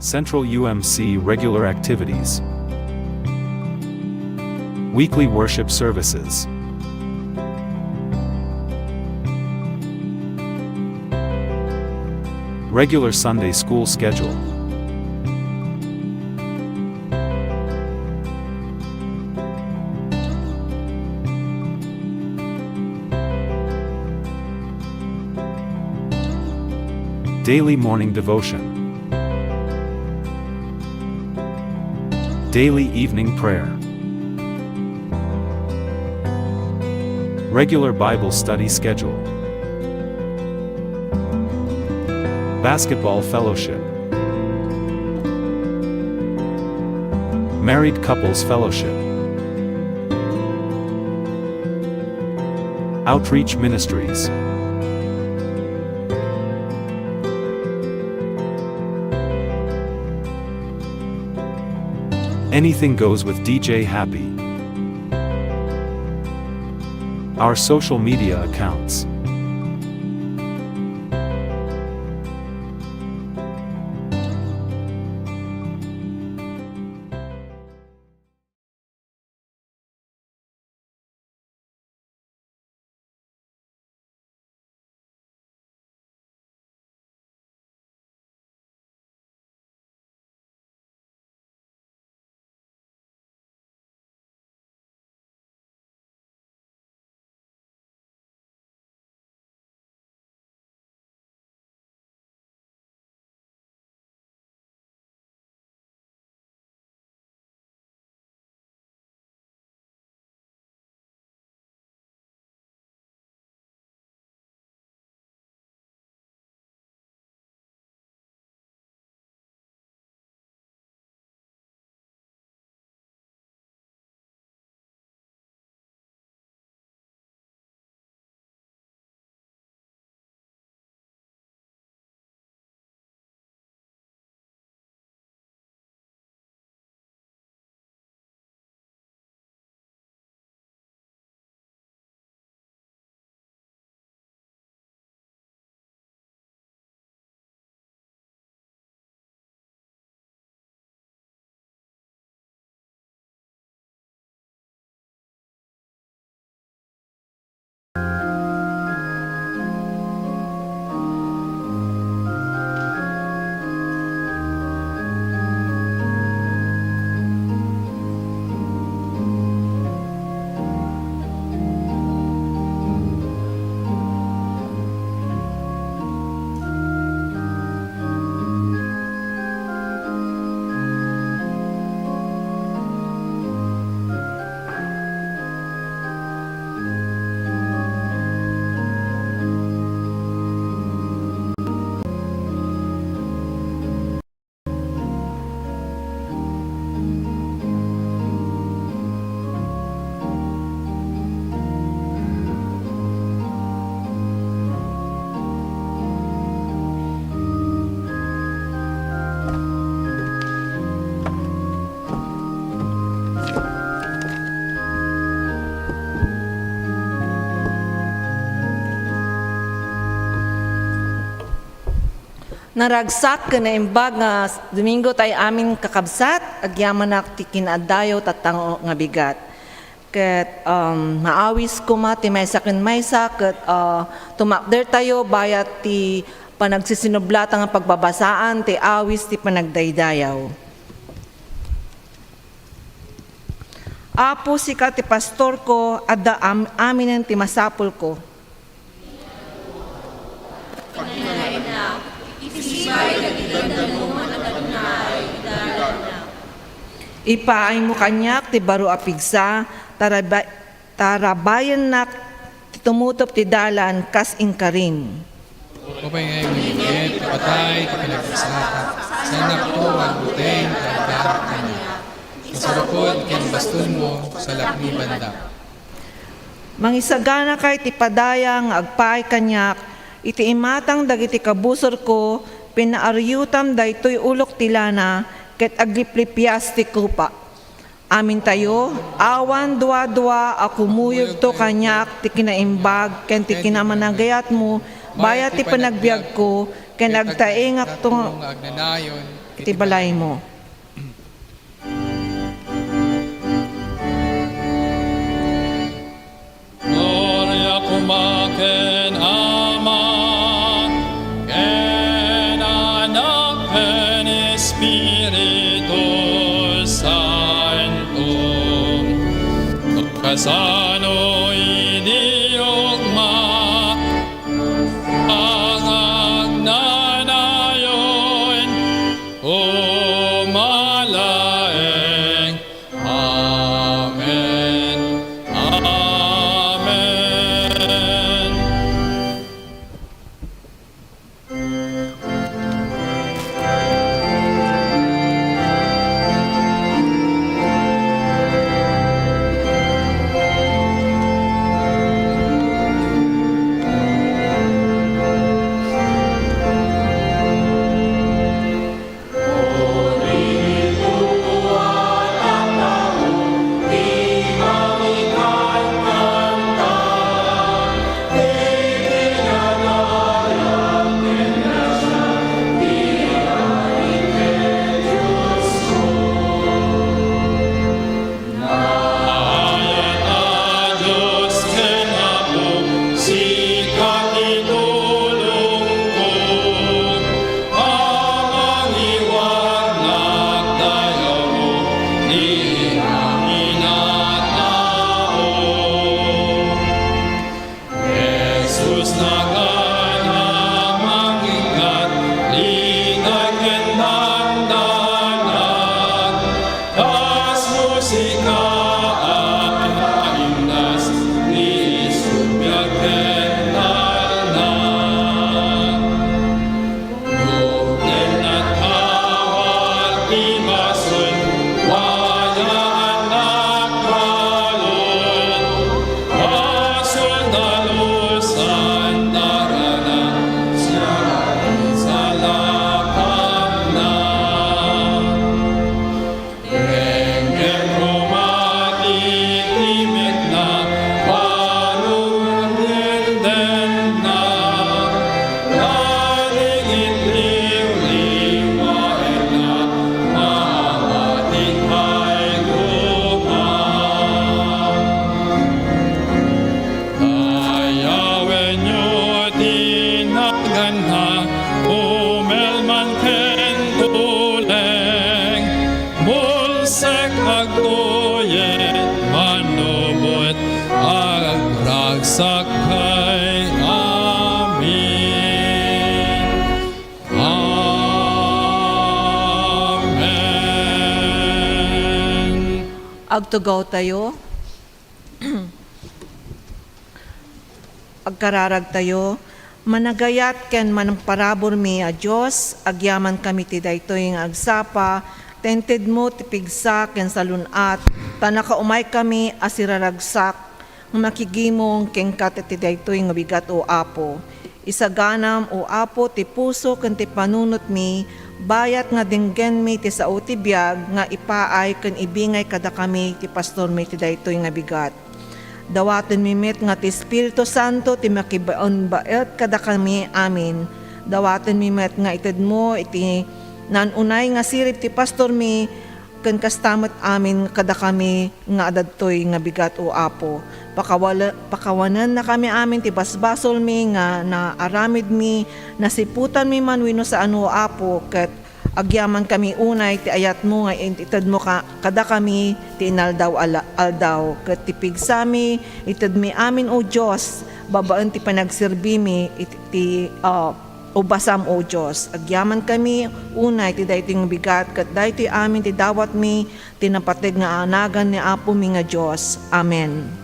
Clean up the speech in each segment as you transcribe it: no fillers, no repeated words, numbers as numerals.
Central UMC regular activities. Weekly worship services. Regular Sunday school schedule. Daily morning devotion. Daily evening prayer. Regular Bible study schedule. Basketball fellowship. Married couples fellowship. Outreach ministries. Anything goes with DJ Happy. Our social media accounts. Naragsak na imbag nga Domingo tay amin kakabsat, agyaman na ti kinadayo tatang nga bigat. Ket maawis ko ma ti maysa ken maysa ket tumakder tayo bayat ti panagsisinublata nga pagbabasaan ti awis ti panagdaydayaw. Apo sika ti pastor ko adda aminen ti masapul ko. Ipaay mo kanyak ti baro apigsa, tarabayan na tumutop ti dalan kas ingkarin. Kupay ngay minigit, patay, kapinagsata, sa nakto ang buteng, kagdarat kanya. Masarukod, ken baston mo, sa lakmi banda. Mangisagana kay ti padayang agpaay kanyak, iti imatang dagiti kabusor ko, pinaaryutam daytoy ulok tilana, ket agliplipyas ti kupa. Amin tayo, awan dua-dua akumuyog to kanyak ti kinaimbag, ken ti kinamanagayat mo, bayat ti panagbiag ko, ken agtaingak to agnanayon, iti balay mo. Gloria kumaken Ama, ken Anak, ken Espiritu Santo. Kasano idiogma, ang agnanayon, umalaeng. Amen. Amen. Sakay amin. Amen. Agtugaw tayo. Agkararag tayo. Managayat ken manamparabor mi a Diyos, agyaman kami ti daytoy nga agsapa, tented mo ti pigsa ken salunat, tanakaumay kami asiraragsak, makigimong ken katiti daytoy nga bigat o Apo. Isaganam o Apo ti puso ken ti panunot mi, bayat nga dinggen mi ti sao ti biag nga ipaay ken ibingay kada kami ti pastor mi ti daytoy nga bigat. Dawaten mi met nga ti Espiritu Santo ti makibaon baet kada kami amin. Dawaten mi met nga ited mo iti nanunay nga sirip ti pastor mi ken kastamet amin kada kami nga adadtoy nga bigat o Apo. Pakawanan na kami amin ti basbasol mi nga naaramid mi, nasiputan mi man wino sa ano Apo, ket agyaman kami unay ti ayat mo nga ited mo kada kami ti inaldaw aldaw, ket ti pigsami ited mi amin o Dios, babaan ti panagserbi mi iti ubasam o Diyos. Agyaman kami unay ti daytoy bigat ket daytoy amin ti dawat mi tinapateg nga anagan ni Apo mi nga Diyos. Amen.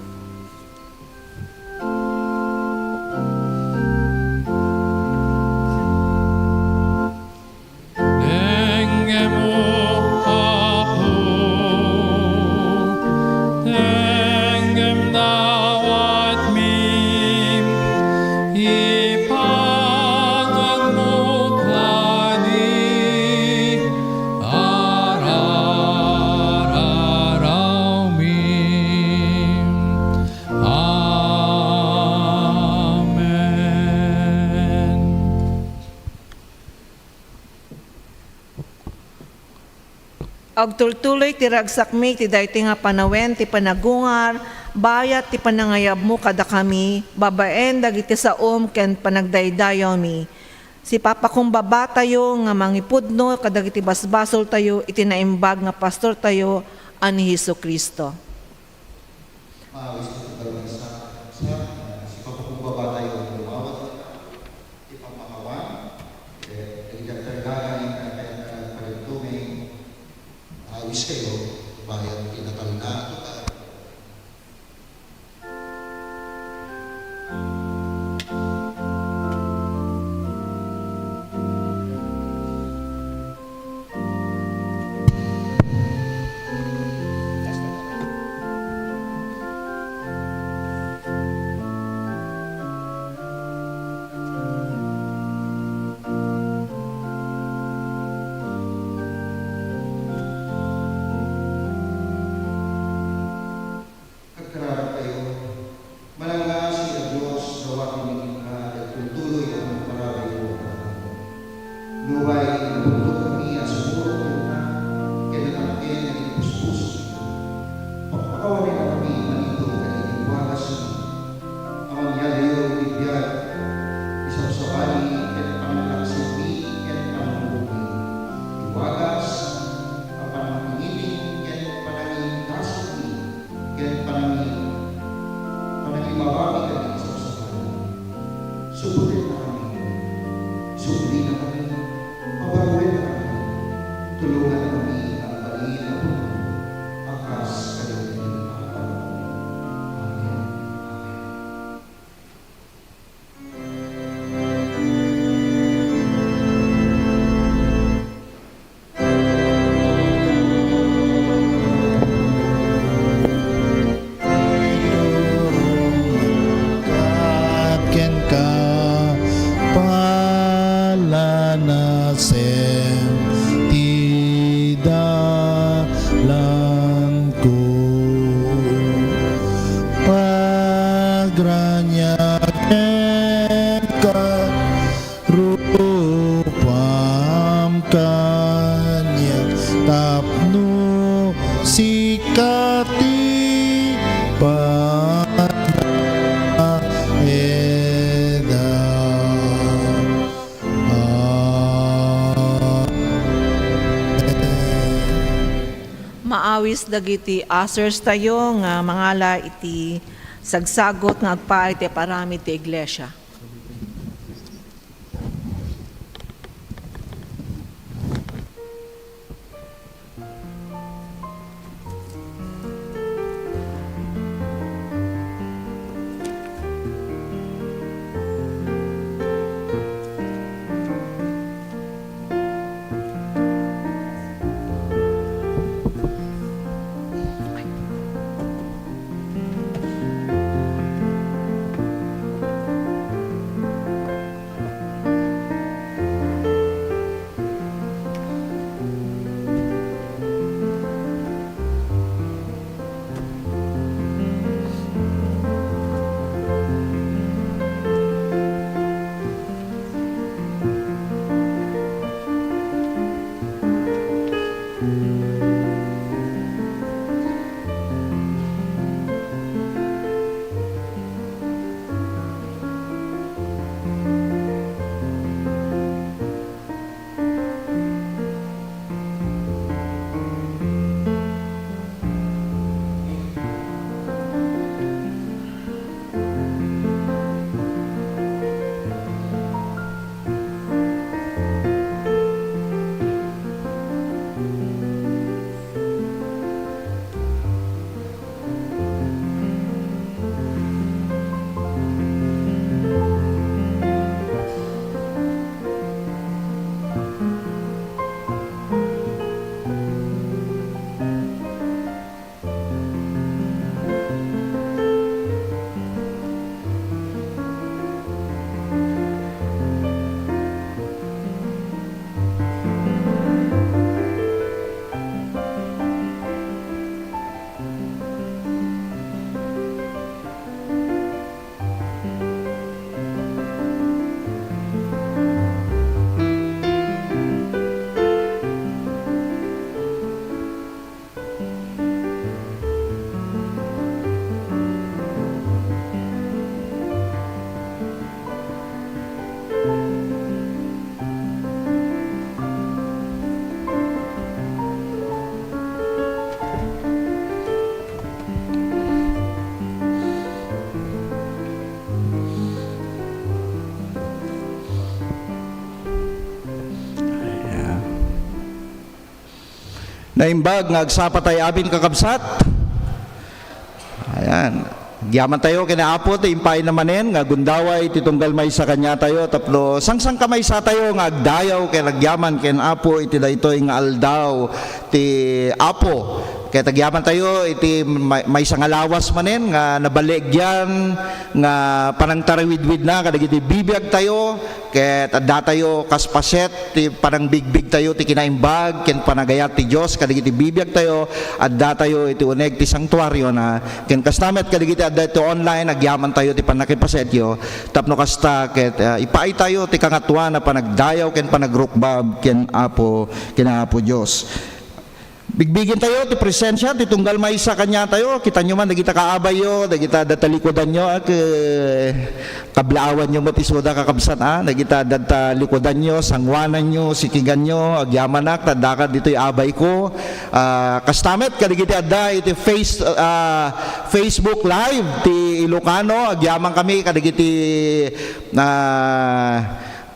Og tultuloy ti ragsakmi ti dayti nga panawen ti panagungar, bayat ti panangayab mo kada kami, babaen dagiti saom ken panagdaydayaw mi. Si Papa kong baba tayo nga mangipudno kadagiti basbasol tayo iti naimbag nga pastor tayo ani Hesu Kristo. Maawis ko ito si papakumbaba tayo lumawat, ipamakawan, nagigagdargagan yung kaya palintuming, maawis kayo, bayan tinakal na ito ka. Kagkararap kayo, malanga siya Diyos gawa pinigil ka at tuloy ang marami mo. Nuway, nabundok kami at sumuro ko na, kinalakin at ipuspuso. Pagpakawarin na kami, manito at iniwagas mo. Ang yalayo, bibiyag, isang sabali, at pangalaksimpi, at panangbubi. Iwagas, ang panangpiniling, at panangingkasumi, at panangimawami kami isang sabali. Subutin na kami, subli na kami, mabaruin na kami, tulungan na kami ang baliin na puno, akas kanyang pinagpapal. Amen. Ken ka palanasem ti dalan ko pagranya ken ka rupam kanya tapno sikati Maawis dagiti asers tayo nga mangala iti sagsagot nga agpaay ti parami ti iglesia. Naimbag nga agsapatay amin kakabsat. Ayan. Giyaman tayo kinaapo ti impay namanen nga gundaway ti tunggal may sa kanya tayo tapno sangsang kamay sa tayo nga agdayaw kay nagyaman ken apo iti daytoy nga aldaw ti apo. Kaya tagyaman tayo, iti may isang alawas manen nga nabaligyan nga panang tarawid-wid na kadag iti bibiyag tayo kaya adda tayo kaspaset ti panang bigbig tayo ti kinaimbag ken panagayat ti Dios kadag iti bibiyag tayo adda tayo iti uneg ti sanktuaryo na ken kastamet kadag iti adda iti online agyaman tayo ti panakipasetyo tapno kasta ket ipaay tayo ti kangatwa na panagdayaw ken panagrukbab ken apo Dios. Bigbigin tayo, ti presensya, ti tunggal may sa kanya tayo, kita nyo man, nagita kaabayo, nagita datalikodan nyo, kablaawan nyo matisoda kakabsat, nagita datalikodan nyo, sangwanan nyo, sikigan nyo, agyamanak, tadakad dito'y abay ko, kastamet, kadigiti adda, iti Facebook Live, ti Ilocano, agyaman kami, kadigiti,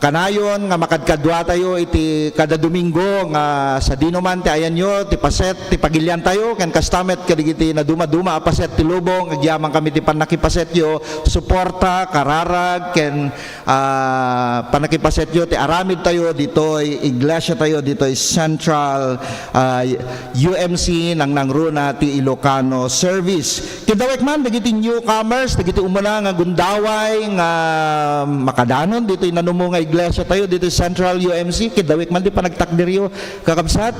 kanayon nga makadkadwa tayo iti kada Domingo nga sa dinuman ti ayan nyo ti paset ti pagilyan tayo ken kastamet kadigiti na duma paset ti lubong agyaman kami ti panakipaset yo suporta kararag ken panakipaset yo ti aramid tayo ditoy iglesia tayo ditoy Central UMC nang nangruna ti Ilocano Service kidawek man dagiti newcomers dagiti umuna nga gundaway nga makadanon ditoy nanumo nga iglesia tayo dito Central UMC kidawik man di pa nagtakdiryo kakabsat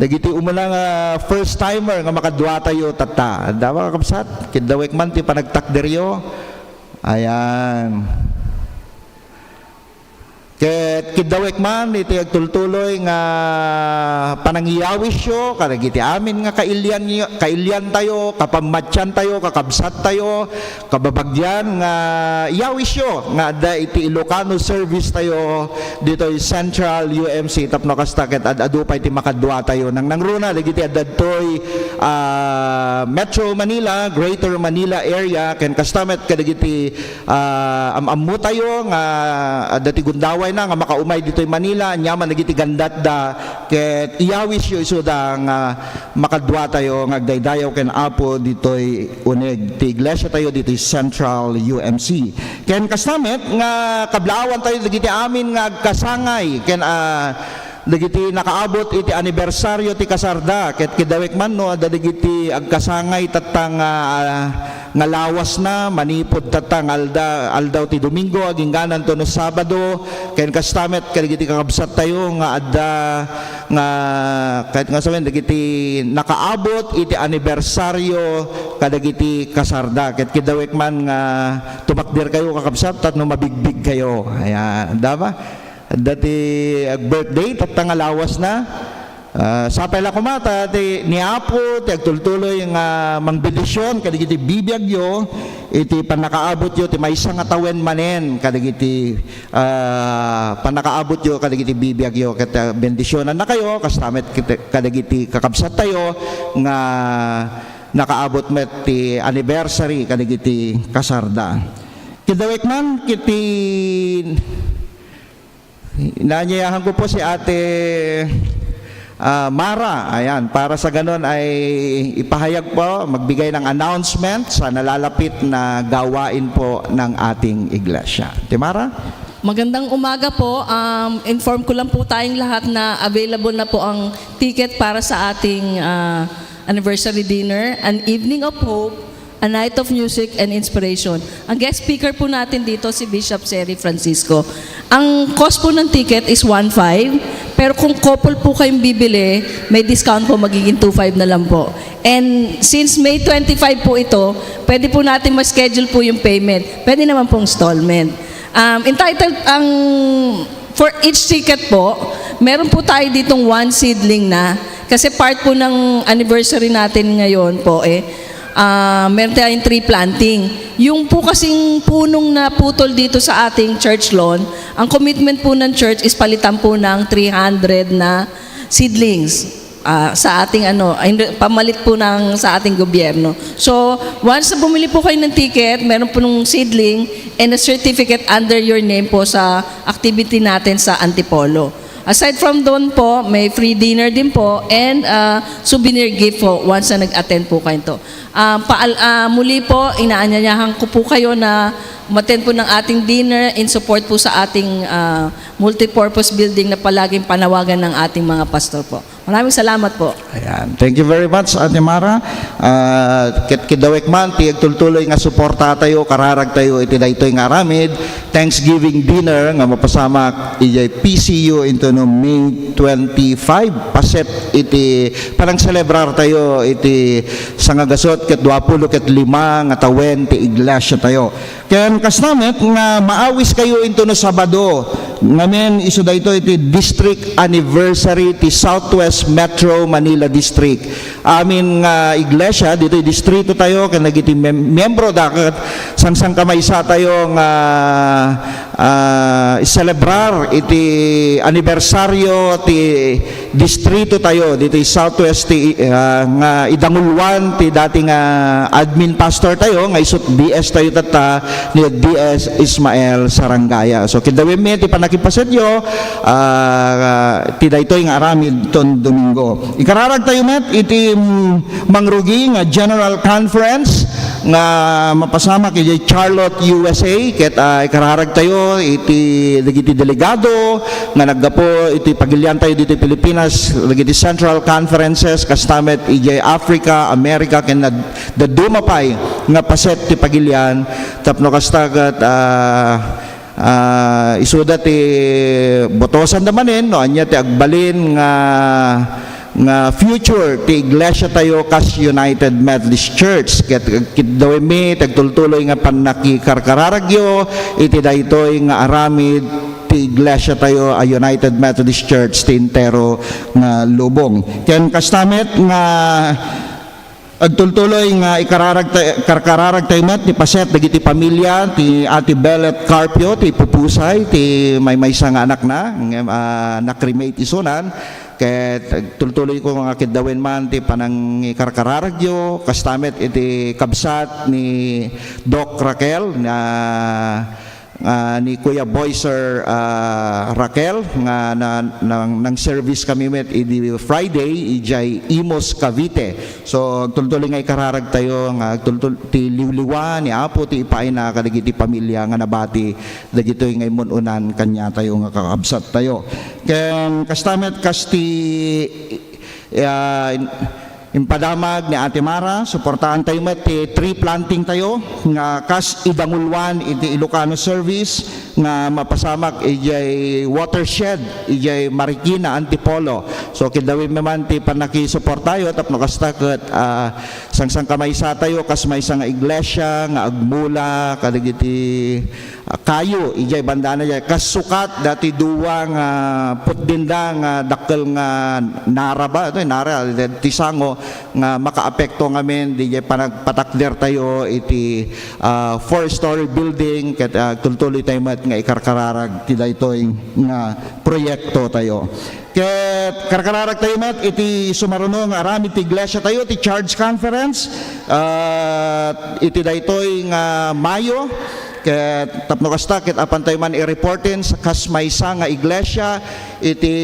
dagiti umuna nga first timer nga makadwa tayo tata dawa kakabsat kidawik man ti pa nagtakdiryo ayan ket kidawek man iti agtultuloy nga panangiyawis yo kadagiti amin nga kailyan tayo kapamatyan tayo kakabsat tayo kababagyan nga iyawis yo nga adda iti Ilocano Service tayo dito Central UMC tapno kasta ket adupay ti makadwa tayo nang nangruna dagiti addadtoy Metro Manila Greater Manila area ken kastamet kadagiti amammo tayo nga adda ti gundaway na nga makaumay dito'y Manila nyaman nagiti gandat da ket iyawis yo isuda nga makadwa tayo nga agdaydayaw ken apo dito'y uneg ti iglesia tayo dito'y Central UMC ken kastamet nga kablaawan tayo dagiti amin nga agkasangay ken dagiti nakaabot iti anibersaryo ti kasarda ket kidawek man no adda dagiti agkasangay tatang nga lawas na manipod tatang aldaw ti Domingo agingganan to no Sabado ken kastamet kadagiti kakabsat tayo nga adda nga kahit nga saben dagiti nakaabot iti anibersaryo kadagiti kasarda ket kidawek man nga tumakder kayo kakabsat tatno mabigbig kayo ayan daba dati birthday tatang lawas na sapay la kumata ti niapo ti agtultuloy nga mangbedisyon kadigiti bibiyag yo iti panakaabot yo ti maysa nga tawen manen kadigiti panakaabot yo kadigiti bibiyag yo ket bendisyonan na kayo kastamet kadigiti kakabsat tayo nga nakaabot met ti anniversary kadigiti kasarda kidawek man kiti nanyayahan ko po si Ate Mara, ayan, para sa ganon ay ipahayag po, magbigay ng announcement sa nalalapit na gawain po ng ating iglesia. Ate Mara? Magandang umaga po. Inform ko lang po tayong lahat na available na po ang ticket para sa ating anniversary dinner, an evening of hope, a night of music and inspiration. Ang guest speaker po natin dito si Bishop Seri Francisco. Ang cost po ng ticket is 1.5, pero kung couple po kayong bibili, may discount po, magiging 2.5 na lang po. And since May 25 po ito, pwede po natin ma-schedule po yung payment. Pwede naman pong installment. Entitled for each ticket po, meron po tayo ditong 1 seedling na, kasi part po ng anniversary natin ngayon po meron tayong tree planting. Yung po kasing punong naputol dito sa ating church lawn, ang commitment po ng church is palitan po ng 300 na seedlings sa ating pamalit po sa ating gobyerno. So, once na bumili po kayo ng ticket, meron po ng seedling and a certificate under your name po sa activity natin sa Antipolo. Aside from doon po, may free dinner din po and souvenir gift po once na nag-attend po kayo to. Muli po, inaanyayahan ko po kayo na umattend po ng ating dinner in support po sa ating multipurpose building na palaging panawagan ng ating mga pastor po. Maraming salamat po. Ayan. Thank you very much, Ate Mara. Kidawek man, tiyag tultuloy nga suporta tayo, kararag tayo, iti daytoy nga aramid. Thanksgiving dinner nga mapasama ijay PCU into no May 25. Paset iti, parang celebrar tayo iti sangagasot ket 25 nga tawen ti iglesia tayo. Kaya kas namet nga maawis kayo into no Sabado. Ngamen iso dayto iti district anniversary ti Southwest Metro Manila District. Amin nga iglesia dito distrito tayo ken nagiti miyembro daket sangsang kamaysa tayo nga celebrar iti anibersaryo ti distrito tayo dito Southwest ti nga idangulwan ti dating admin pastor tayo nga isut DS tayo tata ni DS Ismael Sarangaya. So kidawem mi ti panakipasetyo ti daytoy nga aramid ton Domingo. Ikararag tayo met iti mangrugi nga General Conference nga mapasama kay Charlotte USA ket ikararag tayo iti dagiti delegado nga naggapo iti pagilian tayo dito Pilipinas dagiti Central Conferences kastamet iti Africa, America ken dadumapay nga paset ti pagilian tapno kastagat isuda ti botosan damanen no anya ti agbalin nga future ti iglesia tayo kas United Methodist Church ket kiddaw mi tagtultuloy nga panakikarkararagyo iti daytoy nga aramid ti iglesia tayo a United Methodist Church ti entero nga lubong ken kastamet nga agtultuloy nga karkararag tayo met ti paset dagiti pamilya ti Ate Belet Carpio ti pupusay ti maysa nga anak na nakremate isunan ket tultuloy ko nga kiddawen man ti panang karkararagyo kastamet iti kabsat ni Doc Raquel na ni Kuya Boyser Raquel nga nang service kami met idi Friday ijay Imos Cavite. So tultuloy nga ikararag tayo nga ti liwliwa ni Apo ti ipaina kadagiti pamilya nga nabati dagitoy nga imununan kanya tayo nga kakabsat tayo. Ken kastamet kasti impadamag ni Ate Mara, suportahan tayo met tree planting tayo nga kas idangulwan iti Ilocano service nga mapasamak ijay watershed ijay Marikina Antipolo. So kidawin naman ti panakisupport tayo tapno kasta ket sangsang kamaysa tayo kas maysa nga iglesia nga agmula kadagiti kayo ijay bandana jay kasukat dati duwa nga putdinda nga dakkel nga naraba ito nara ti sango nga makaapekto ngamin di jay panagpatakder tayo iti 4-story building ket tultuloy tayo met nga ikarkararag ti daytoy nga proyekto tayo. Ket karkararag tayo met iti sumaruno nga aramid ti iglesia tayo ti Charge Conference iti daytoy nga Mayo ket tapno kasta ket apan tayo man i-reportin sa kas maysa nga iglesia iti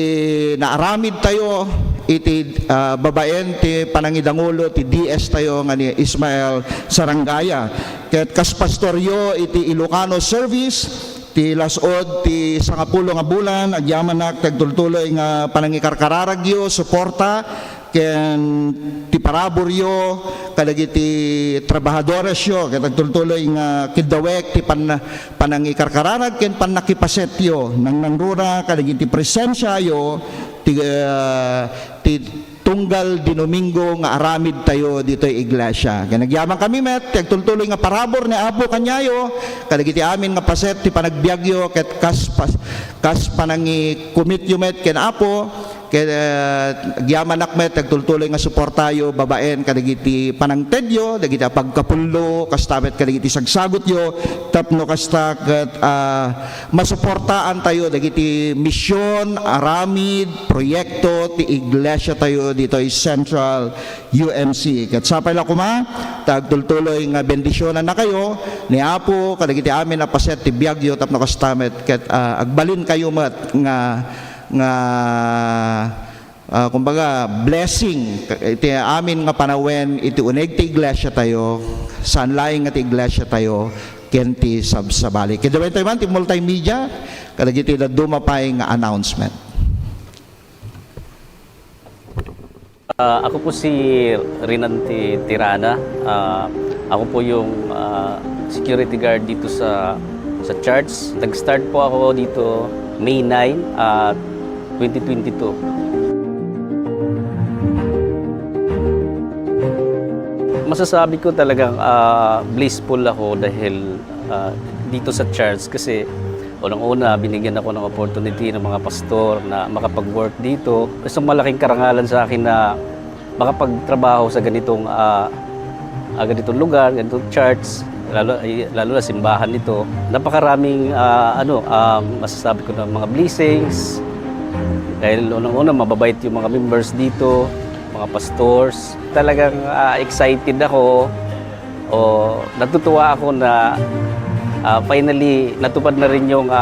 naaramid tayo iti babaen ti panangidangulo ti DS tayo nga ni Ismael Sarangaya ket kas pastoryo iti Ilocano service ti lasod ti 10 nga bulan agyaman nak tagtultuloy nga panangikarkararagyo suporta ken ti paraburyo kadagiti trabahadores yo ket agtultuloy nga kidawek ti panangikarkararag ken panakipasetyo nang nangrura kadagiti presensya yo ti tunggal di Domingo nga aramid tayo dito iglesia. Kaya nagyamang kami met, agtultuloy nga parabor ni Apo kanyayo, kadagiti amin nga paset ti panagbiagyo ket kas panangi commit met ken Apo, kaya gyaman akmet agtultuloy nga suportayo babaen kadagiti panangtedyo dagiti pagkapullo kastamet kadagiti sagsagot yo tapno kasta ket masuportaan tayo dagiti misyon aramid proyekto ti iglesia tayo dito ay Central UMC ket sapay la kuma tagtultuloy nga bendisyonan na kayo ni Apo kadagiti amin na paset ti biagyo tapno kastamet ket agbalin kayo met nga nga kumbaga blessing iti amin nga panawen iti uneg ti iglesia tayo saan laing nga ti iglesia tayo ken ti sabsabali. Kidaway tayo man ti multimedia kadagiti dumapay nga announcement. Ako po si Rinanti Tirana. Ako po yung security guard dito sa church. Nag-start po ako dito May 9, 2022. Masasabi ko talagang blissful ako dahil dito sa church kasi unang-una binigyan ako ng opportunity ng mga pastor na makapag-work dito. Isang malaking karangalan sa akin na makapagtrabaho sa ganitong lugar, ganitong church, lalo na simbahan nito. Napakaraming masasabi ko na mga blessings. Dahil unang-una mababait yung mga members dito, mga pastors. Talagang excited ako o natutuwa ako na finally natupad na rin yung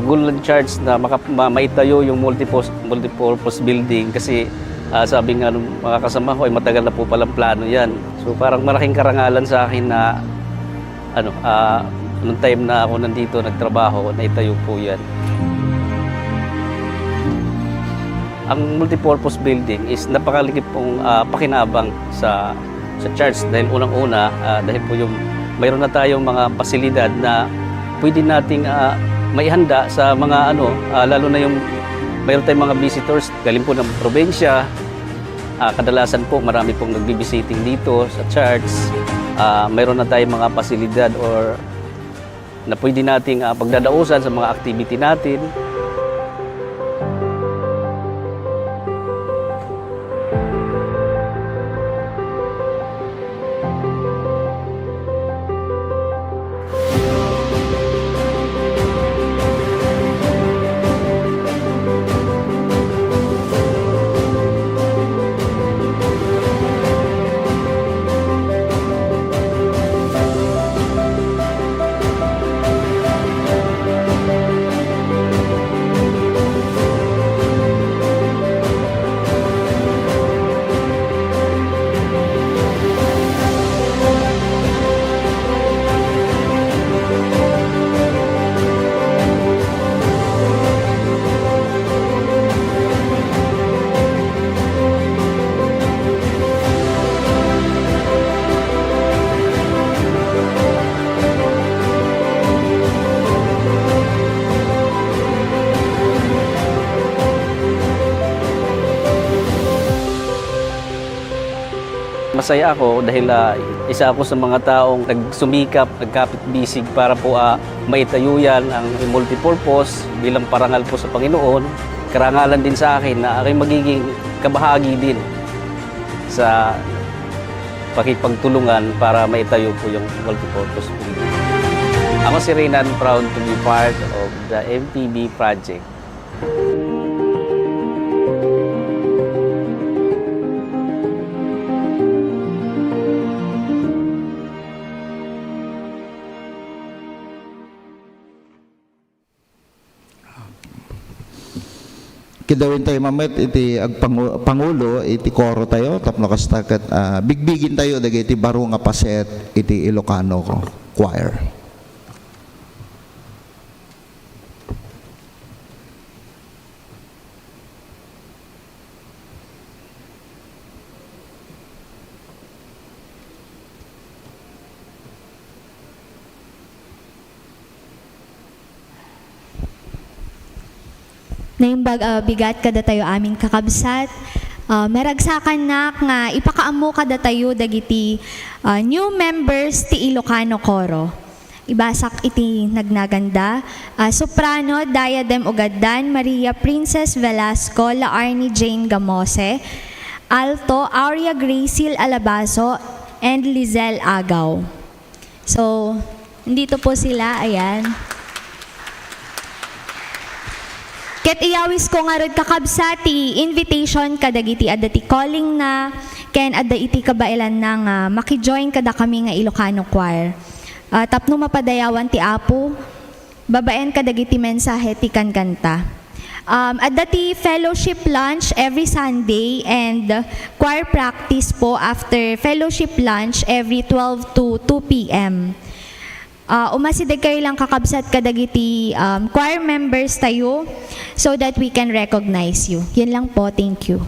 goal ng church na maitayo yung multipurpose building kasi sabi nga ng mga kasama ko ay matagal na po palang plano yan. So parang malaking karangalan sa akin na nung time na ako nandito nagtrabaho, naitayo po yan. Ang multipurpose building is napakalikip pong pakinabang sa church dahil unang-una dahil po yung mayroon na tayong mga pasilidad na pwede nating maihanda sa mga lalo na yung mayroon tayong mga visitors galing po ng probinsya. Kadalasan po marami pong nagbibisiting dito sa church. Mayroon na tayong mga pasilidad or na pwede nating pagdadausan sa mga activity natin. Masaya ako dahil isa ako sa mga taong nagsumikap, nagkapit-bisig para po maitayo yan ang multipurpose bilang parangal po sa Panginoon. Karangalan din sa akin na aking magiging kabahagi din sa pakipagtulungan para maitayo po yung multipurpose building. Ako si Renan, proud to be part of the MPB project. Kidawin tayo mamet iti pangulo iti koro tayo tapno kastaket bigbigin tayo dagiti baro nga paset iti Ilocano choir. Naimbag bigat kada tayo amin kakabsat. Meragsakan nak nga ipakaammo kada tayo dagiti new members ti Ilocano Coro. Ibasak iti nagnaganda. Soprano, Diadem Ugaddan, Maria Princess Velasco, Laarni Jane Gamose. Alto, Aurea Gracil Alabaso, and Lizelle Agaw. So, nandito po sila, ayan. Ket iyawis ko nga rod kakabsati invitation kadagiti adda ti calling na ken adda iti kabailan na nga makijoin kada kami nga Ilocano choir. Tapno mapadayawan ti Apo babaen kadagiti mensahe ti kankanta. At dati fellowship lunch every Sunday and choir practice po after fellowship lunch every 12 to 2 p.m. Umasidag kayo lang kakabsat kadagiti choir members tayo so that we can recognize you. Yan lang po. Thank you.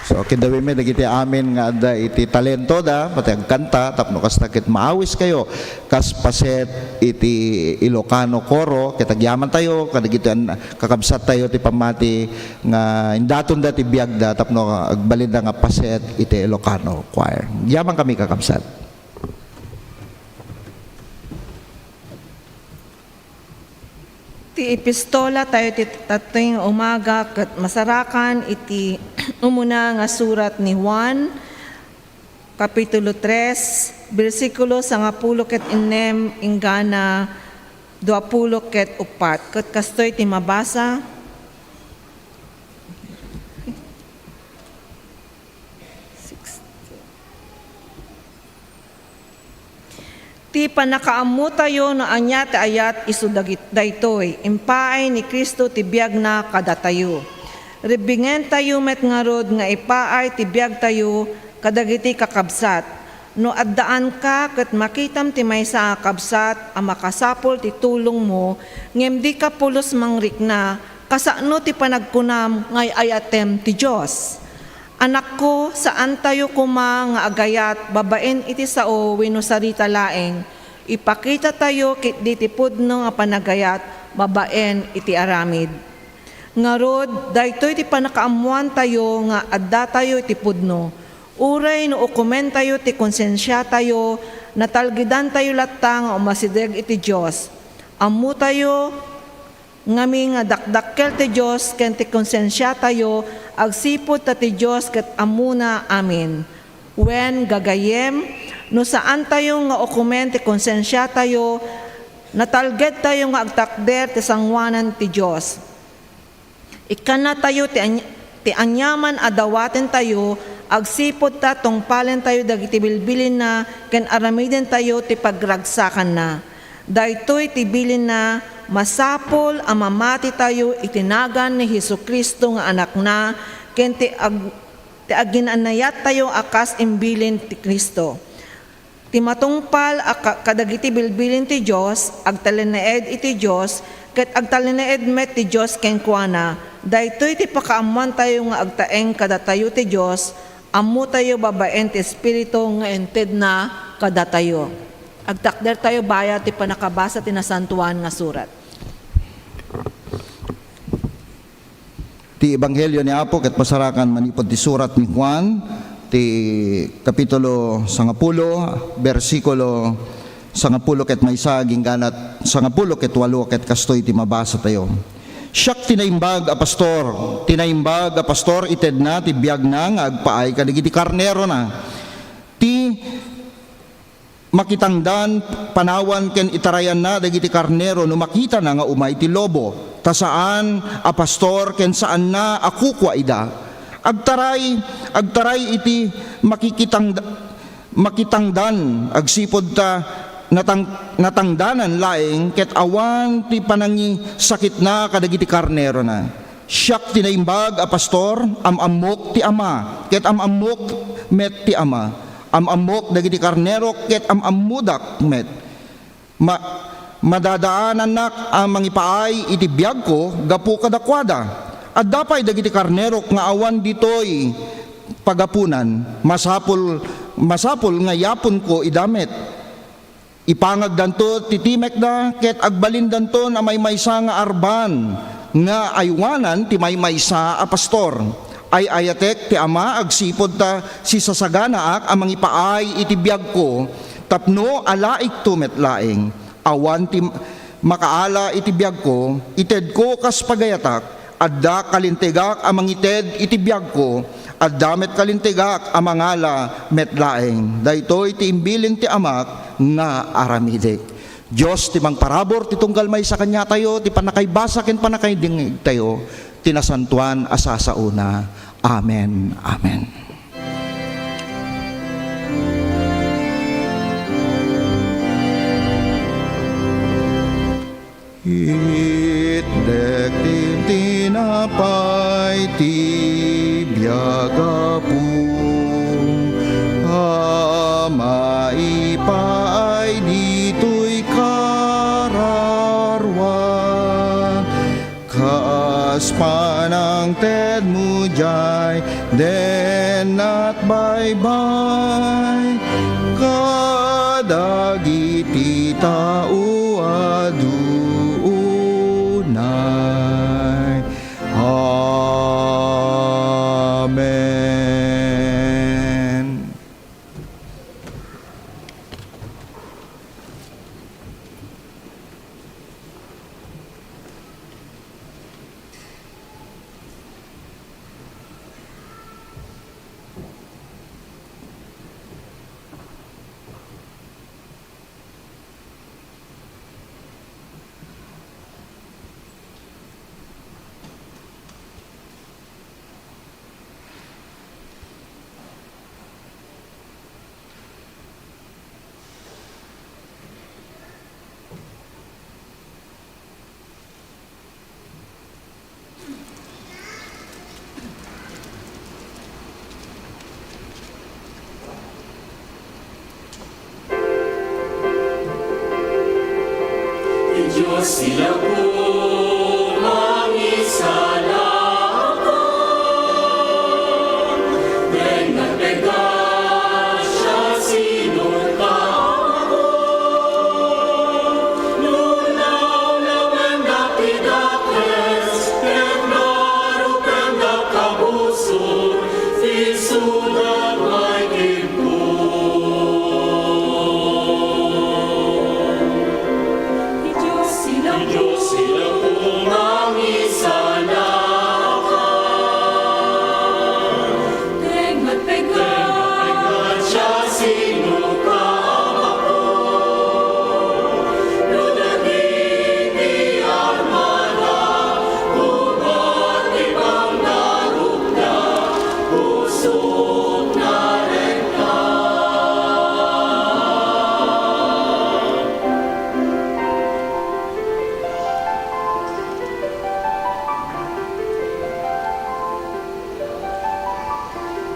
So kidawi mi dagiti amin nga adda iti talento da pati ang kanta tapno kas nakit maawis kayo kas paset iti Ilocano Coro kitagyaman tayo kadagiti kakabsat tayo ti pamati nga indaton da ti biagda tapno agbalin nga paset iti Ilocano Choir. Yaman kami kakabsat. Ti epistola tayo ti tating umaga ket masarakan iti umuna nga surat ni Juan kapitulo 3 bersikulo 10 ket 6 ingana 20 ket 4 ket kastoy ti mabasa. Ti panakaammo tayo no anya ti ayat isu daytoy impaay ni Kristo ti biag na kadatayo. Ribingen tayo met ngarod nga ipaay ti biag tayo kadagiti kakabsat. No addaan ka ket makitam ti maysa a kabsat a makasapol ti tulong mo ngem di ka pulos mangrikna kasano ti panagkunam ngay ayatem ti Dios. Anak ko, saan tayo kuma nga agayat, babaen iti sao wenno sarita laeng. Ipakita tayo kit ditipudno nga panagayat, babaen iti aramid. Ngarod, daytoy ti panakaamuan tayo nga adda tayo iti pudno. Uray no ukumen tayo ti konsensya tayo, natalgidan tayo latta nga umasideg iti Dios. Ammo tayo ngami nga dakdakkel ti Dios ken ti konsensya tayo agsipod ta ti Dios ket amuna amin. Wen gagayem no saan tayo nga okumen ti konsensya tayo natalged tayo nga agtakder ti sangwanan ti Dios. Ikana tayo ti anyaman adawaten tayo agsipod ta tungpalen tayo dagiti bilbilin na ken aramiden tayo ti pagragsakan na. Daytoy ti bilin na masapol ang mamati tayo itinagan ni Hesukristo nga anak na ken ti aginanayat tayo akas imbilin ti Kristo. Ti matungpal kadagiti bilbilin ti Dios agtalineed iti Dios ket agtalineed met ti Dios ken kuana. Daytoy ti pakaamuan tayo nga agtaeng kadatayo ti Dios ammo tayo babaen ti espiritu nga ented na kadatayo. Agtakder tayo baya ti panakabasa ti nasantuan nga surat. Ti Ebanghelyo ni Apo ket pasarakan manipod ti surat ni Juan ti kapitulo 10 bersikulo 10 ket maysa gingganat 10 ket 8 ket kastoy ti mabasa tayo. Siak tinaimbag a pastor ited na ti biag na nga agpaay kadagiti karnero na ti makitangdan panawan ken itarayan na dagiti karnero no makita na nga umay ti lobo ta saan a pastor ken saan na akukwa ida agtaray iti makitangdan agsipod ta natangdanan laeng ket awan ti panangi sakit na kadagiti karnero na siak tinaimbag a pastor amamok ti ama ket amamok met ti ama amamok dagiti karnero ket amamudak met madadaanan nak ang mangipaay iti biag ko gapu kadakwada at dapay dagiti karnero nga awan ditoy pagapunan masapul nga yapon ko idamet ipangag danto titimek da ket agbalin danto na may maysa nga arban nga aywanan ti may maysa a pastor ay ayatek ti ama agsipod ta si sasaganaak amang ipaay iti biag ko tapno alaik tumet laeng awan ti makaala iti biag ko ited ko kas pagayatak adda kalintegak amang ited iti biag ko adda met kalintegak amangala met laeng daytoy ti imbilin ti amak nga aramidek. Diyos ti mangparabor ti tunggal may sa kanya tayo ti panakaybasa ken panakaydingig tayo tinasantuan asasauna. Amen. Amen. He pay ti biagapu maipaay dito'y kararwan kaas panang ted mo jay den at baybay kadagiti tao adunay. Amen. Diyos sila po mangisalakan, Bengatega siya sinuntaan ako, lunaw naman napidakes, Tegnaro pengakabuso, Fisudag may kimpo. Diyos sila po mangisalakan, Tegmat-pegat siya sinukam ako, Lunagin ni armada, Umat ibang narugda, Pusok na rekta.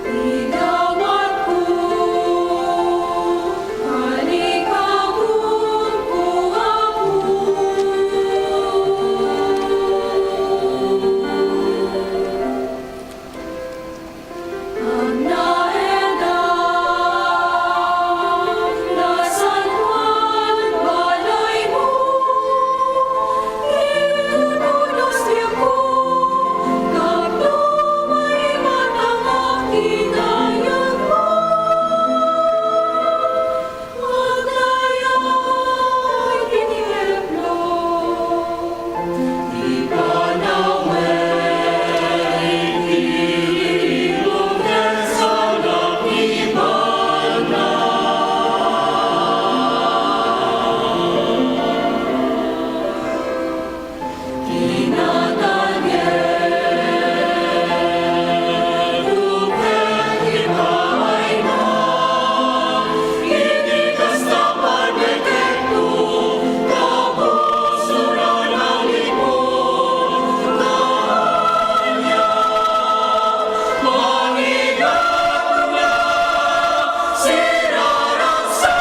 Igawat ko, halikabun ko ako. Ang naedang na San Juan balay mo, ikunulos niya ko, kapno may matangak kinayang mo. Magdayay kiniheplo, di pa naway kililong sa lakiban na. Kinatagyan, upet ibay na, inigas na panekento, kabusuran ang lipon, kaanya, manigaw na, siraragsak,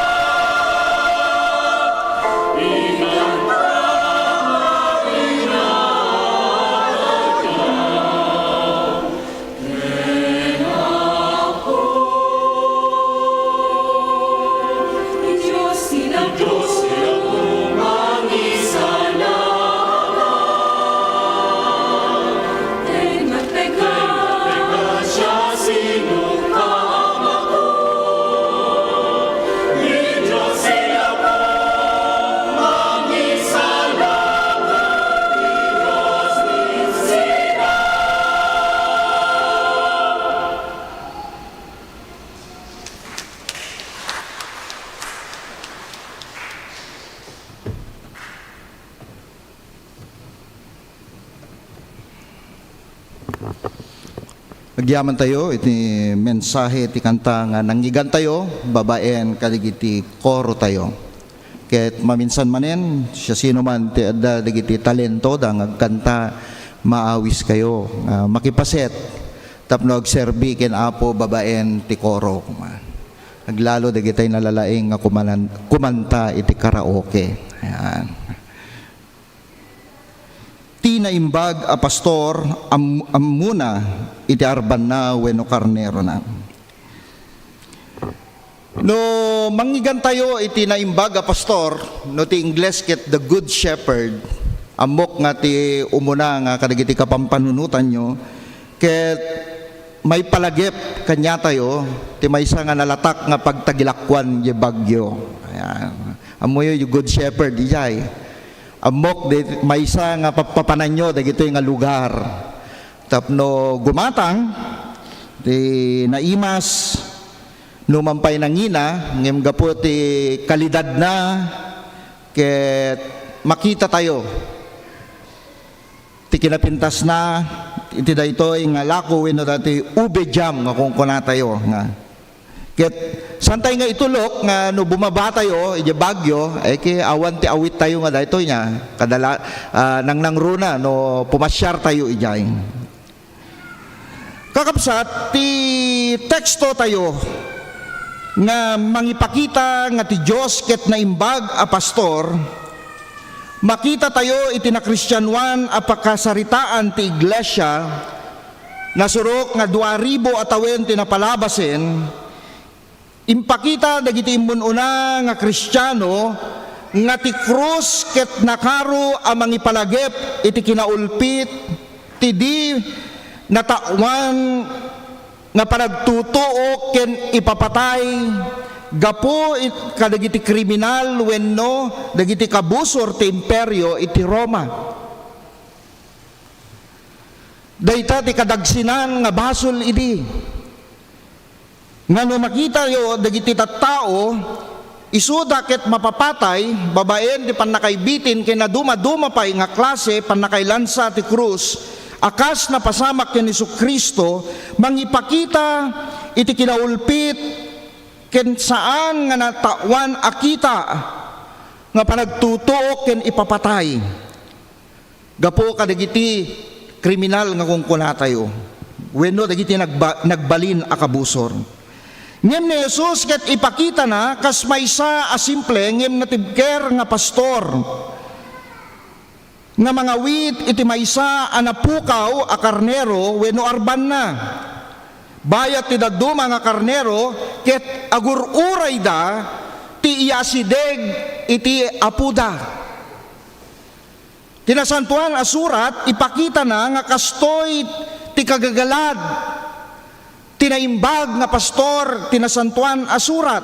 ilang Diyos sila po mangisalakan, Tegmat-pegat siya sinukam ako, Diyos sila po mangisalakan, Diyos din sila. Agyaman tayo, iti mensahe, iti kanta nga nangyigan tayo, babaen kaligiti koro tayo. Ket maminsan manen, siya sino man ti adda digiti talento da ngagkanta maawis kayo, makipaset, tapno agserbi ken apo babaen ti koro. Naglalo dagitay nalalaing nga kumanta iti karaoke. Ayan. Ti naimbag a pastor muna iti arban na wenno karnero na. No manggigan tayo iti naimbag a pastor no ti Ingles ket the good shepherd amok nga ti umuna nga kadagiti kapampanunutan nyo ket may palagip kanya tayo ti maysa nga nalatak nga pagtagilakwan di bagyo. Ayan. Amoy yung good shepherd ijay. Amok di maysa nga papananyo dagito nga lugar. Tapno gumatang di naimas numampay nangina ngem gapo ti kalidad na ket makita tayo ti kinapintas na iti daytoy nga lako wenno dati ube jam nga kung kuna tayo nga ket santay nga itulok nga no bumaba tayo iti bagyo ay ki awan ti awit tayo nga daytoy nya kadala nang runa no pumasyar tayo ijay. Kakabsat ti teksto tayo nga mangipakita nga ti Dios ket naimbag a pastor, makita tayo iti na Kristyanuan a pakasaritaan ti iglesia nasurok nga 2,000 atawen ti napalabasen. Impakita dagiti immununa nga Kristiyano nga ti krus ket nakaro a mangipalagip iti kinaulpit ti di natawan nga panagtutuo ken ipapatay gapo kadagiti kriminal wenno dagiti kabusor ti imperyo iti Roma. Dayta ti kadagsinan nga basol idi. Nga no makita yo dagiti tattao isuda ket mapapatay babaen ti pannakaibitin ken naduma-duma pay nga klase pannakailansa ti krus akas na pasamak ken Jesucristo mangipakita iti kinaulpit ken saan nga natawan akita nga panagtutuo ken ipapatay gapo kadagiti kriminal nga kungkuna tayo wenno dagiti nagbalin a kabusor. Ngem ni Jesus ket ipakita na kas maysa a simple ngem natibker nga pastor nga mga wit iti maysa a napukaw a karnero wenno arban na. Bayat ti daduma nga karnero ket agururay da ti iasideg iti apuda. Tinasantuan a surat ipakita na nga kastoy ti kagagalad tinaimbag nga pastor tinasantuan a surat.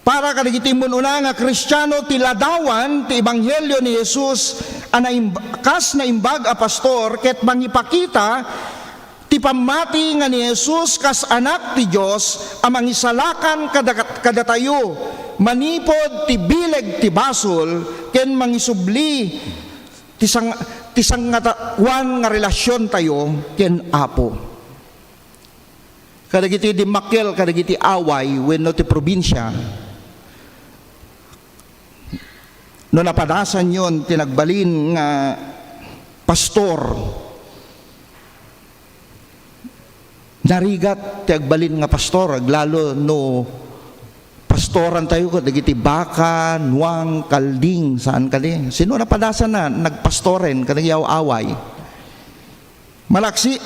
Para kadagiti immununa nga Kristiyano ti ladawan ti ebanghelyo ni Jesus kas na imbag a pastor ket mangipakita ti pamati nga ni Jesus kas anak ti Dios a mangisalakan kada tayo manipod ti bileg ti basol ken mangisubli ti sangatawan nga relasyon tayo ken Apo. Kadagiti dimakkel kadagiti away wenno ti probinsya no napadasan yon tinagbalin nga pastor narigat ti agbalin nga pastor aglalo no pastoran tayo ko dagiti baka nuang kalding saan kali sino napadasan na nagpastoren kadagiti away malaksi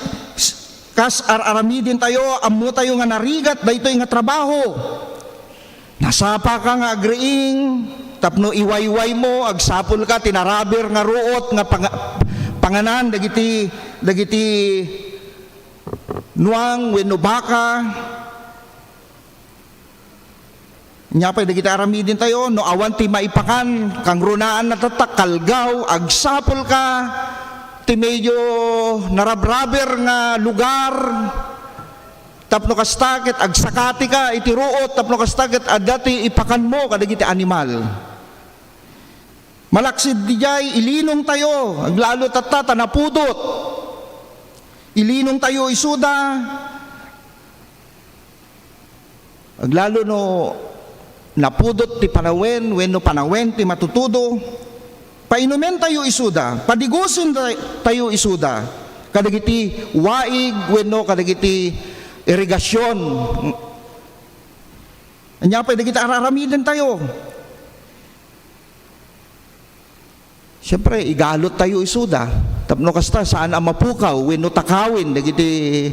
kas aramidin tayo ammo tayo nga narigat daytoy nga trabaho nasapa ka nga agreeing tapno iwayway mo agsapol ka tinarabir nga ruot nga panganan dagiti nuang wenno baka nya pay dagiti aramidin tayo no awan ti maipakan kang runaan natatak kalgaw agsapol ka ti medyo narabraber nga lugar tapno kastaket agsakati ka iti ruot tapno kastaket adati ipakan mo kadagiti animal. Malaksid dijay ilinong tayo aglalo tatta napudot ilinong tayo isuda aglalo no napudot ti panawen wenno panawen ti matutudo painumen tayo isuda, padigusin tayo isuda, kadagiti waig wenno kadagiti irigasyon. Anya pa dagiti araramiden tayo. Siyempre, igalot tayo isuda. Tapno kasta saan ang mapukaw wenno takawin dagiti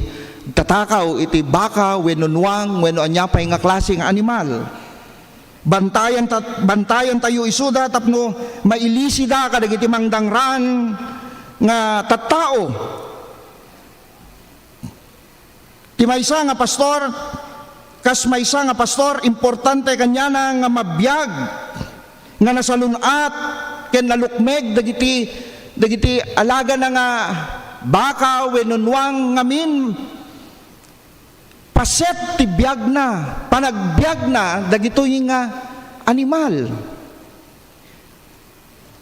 tatakaw iti baka wenno nuwang wenno anya pa nga klase nga animal. Bantayan tayo isuda tapno mailisida kadagiti mangdangran nga tattao. Ti maysa nga pastor, kas maysa nga pastor, importante kanya na nga mabiyag nga nasalunat ken nalukmeg dagiti alaga na nga baka wenno nuwang ngamin paset ti biyag na, panagbiag na, dagitoy nga animal.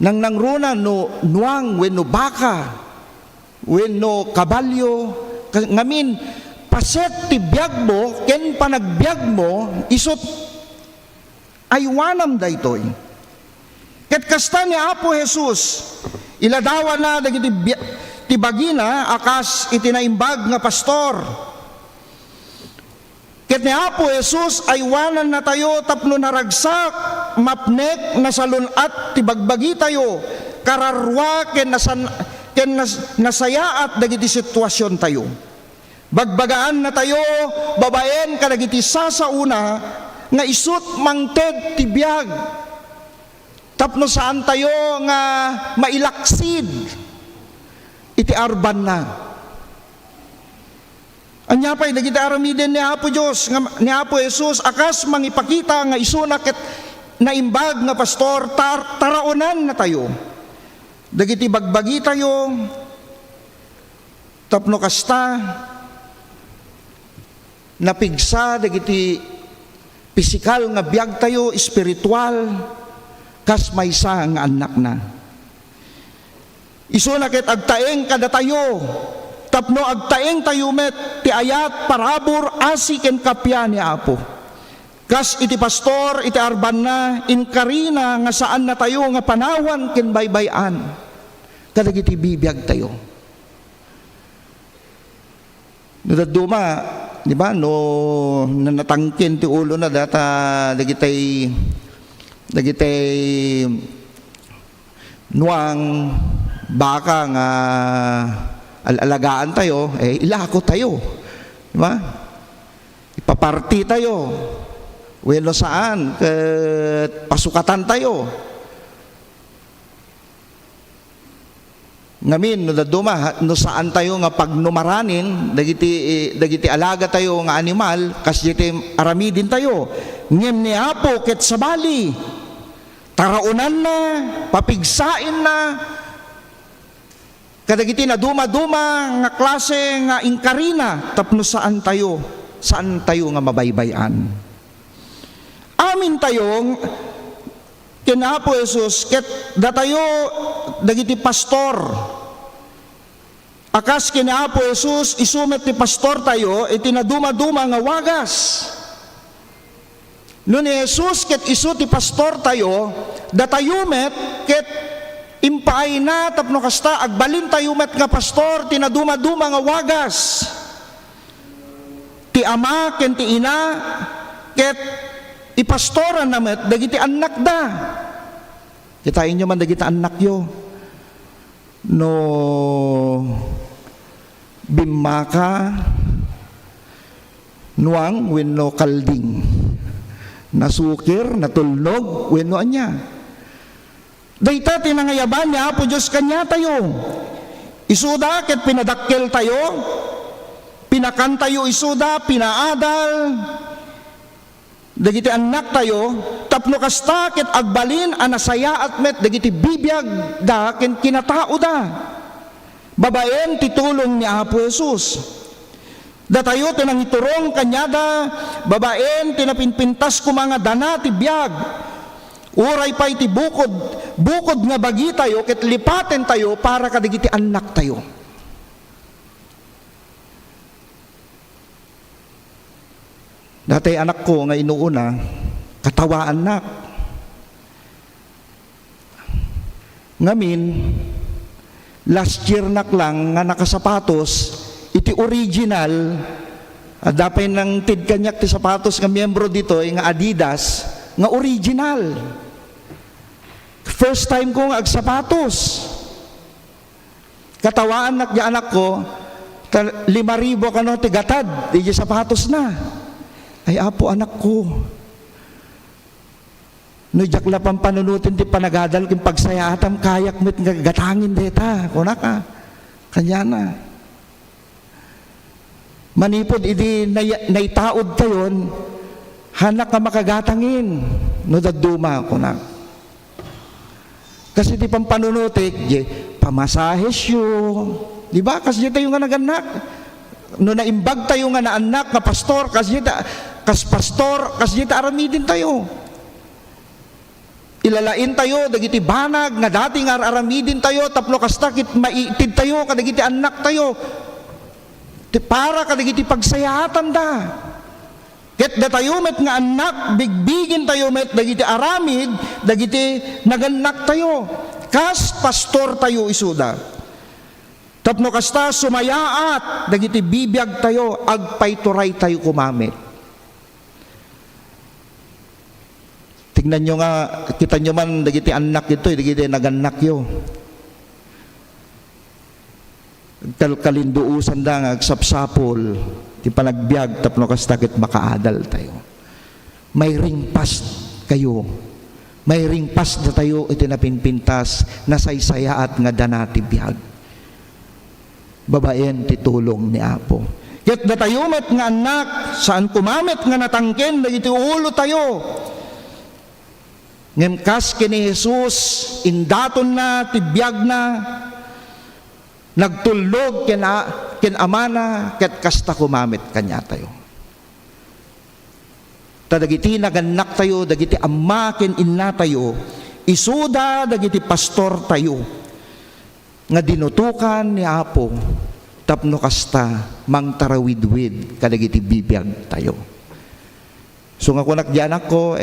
Nang nangruna no nuang, wenno baka, wenno kabalyo, ngamin, paset ti biyag mo, ken panagbiag mo, isot aywanam daytoy. Ket kasta ni Apo Jesus, iladawa na dagiti ti bagina, akas itinaimbag nga pastor. Ket ni Apo Jesus ay wanan na tayo tapno naragsak, mapnek, nasalunat, tibagbagi tayo, kararwa, ken nasayaat dagiti sitwasyon tayo. Bagbagaan na tayo, babaen, kadagiti sasauna, nga isut mangted tibiyag. Tapno saan tayo nga mailaksid, iti arban na. Anya pa'y dagiti aramiden ni Apo Diyos, ni Apo Jesus, akas mangipakita nga isuna ket naimbag nga pastor, taraonan na tayo. Dagiti bagbagi tayo, tapno kasta, napigsa, dagiti pisikal nga biyag tayo, espiritual, kas maysa nga anak na. Isuna ket agtaeng kada tayo, tapno agtaeng tayo met ti ayat parabor asi ken kapya ni Apo. Kas iti pastor iti arban na inkarina nga saan na tayo nga panawan ken baybayan. Kadagiti bibiyag tayo. No daduma, di ba, no nanatangkin ti ulo na data dagitay nuang baka nga alagaan tayo, ilako tayo. Diba? Ipaparti tayo. Welo saan, pasukatan tayo. Ngamin, no daduma, no saan tayo nga pagnumaranin, dagiti alaga tayo nga animal, kasjiti aramidin tayo. Ngem ni Apo ket sabali, taraunan na, papigsain na, kadagiti na duma-duma nga klase nga inkarina tapno saan tayo nga mabaybayan. Amin tayong kina Apo Jesus ket datayo dagiti pastor. Akas kina Apo Jesus isumet ti pastor tayo iti na duma-duma nga wagas. No ni Jesus ket isu ti pastor tayo datayo met ket impaay na tapno kasta agbalin tayo met nga pastor tinaduma-duma nga wagas. Ti ama ken ti ina ket ipastoran na met dagiti anak da. Kitain nyo man dagiti anak yo. No bimaka nuang wenno kalding. Nasukir, natulnog, wenno anya. Dayta tinangayaban ni Apo Diyos kanya tayo. Isuda ket pinadakkel tayo, pinakan tayo isuda, pinaadal, dagiti anak tayo, tapno kasta ket agbalin anasaya at met dagiti bibiyag da ken kinatao da. Babaen titulong ni Apo Jesus. Datayo tinangiturong kanyada, babaen tinapinpintas ko mga dana ti biyag. Uray pa iti bukod nga bagi tayo, ket lipaten tayo para kadagiti anak tayo. Datay anak ko nga inuuna, katawaan anak. Ngamin, last year lang nga nakasapatos, iti original, dapay ng tid kanyak ti sapatos nga miyembro dito, nga Adidas, nga original. First time ko nga agsapatos. Katawaan nak di anak ko, 5,000 kano tigatad, di sapatos na. Ay apo anak ko, no jakla pang panunutin ti panagadal kin pagsayatam kayak met nga gatangin deta kuna ka kanya na manipod idi naitaod tayon hanak ka makagatangin no daduma kuna kasi ti pampanunutik di pamasahes yo di ba kasi tayo nga naganak no naimbag tayo nga naanak nga pastor kasi pastor kasi aramidin tayo. Ilalain tayo, dagiti banag, nga dating aramidin tayo, tapno kastakit maitid tayo, kadagiti anak tayo, para kadagiti pagsayatan da. Ket da tayo met nga anak, bigbigin tayo met, dagiti aramid, dagiti naganak tayo. Kas pastor tayo isuda. Tapno kasta sumayaat, dagiti bibiyag tayo, agpayturay tayo kumamit. Tignan nyo nga, kita nyo man, dagiti anak ito, dagiti naganak yo. Kalinduusan da nga, agsapsapol, ti panagbiag, tapno kastakit makaadal tayo. May ringpas kayo. May ringpas na tayo, iti napinpintas, nasaysayaat nga danati biag. Babaen, titulong ni Apo. Ket da tayo met nga anak, saan kumamit nga natangken, dagiti ulo tayo. Ngemkas kini Jesus, indaton na, tibiyag na, nagtulog ken amana, ket kasta kumamit kanya tayo. Dagiti naganak tayo, dagiti amma ken inna tayo, isuda dagiti pastor tayo, nga dinutukan ni Apo, tapno kasta, mangtarawidwid, kadagiti bibiyag tayo. So nga kunak di anak ko,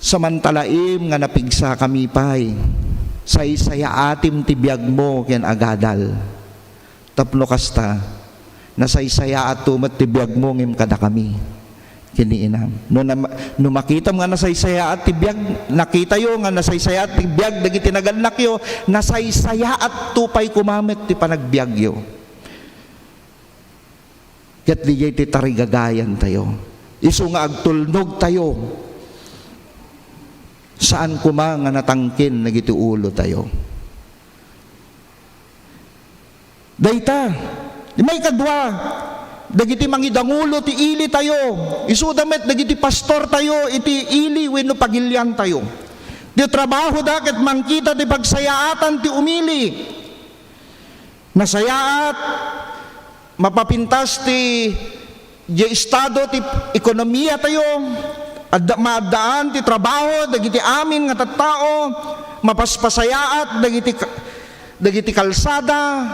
samantalaim nga napigsa kami pay saysaya atim tibiyag mo ken agadal tapno kasta nasaysaya atumet tibiyag mo ngem kada kami kiniinam no makita nga nasaysaya at tibiyag nakita yo nga nasaysaya at tibiyag dagiti naganak yo nasaysaya at tupay kumamit ti panagbiag yo ket digay ti tarigagayan tayo isu nga agtulnog tayo saan kuma nga natangkin nagiti ulo tayo. Dayta, may kadwa, dagiti mangidangulo ti ili tayo, isudamet dagiti pastor tayo, iti ili wenno pagilyan tayo. Di trabaho daket mangkita ti pagsayaatan ti umili. Nasayaat, mapapintas ti estado ti ekonomiya tayo, maadaan ti trabaho dagiti amin nga tattao mapaspasayaat dagiti kalsada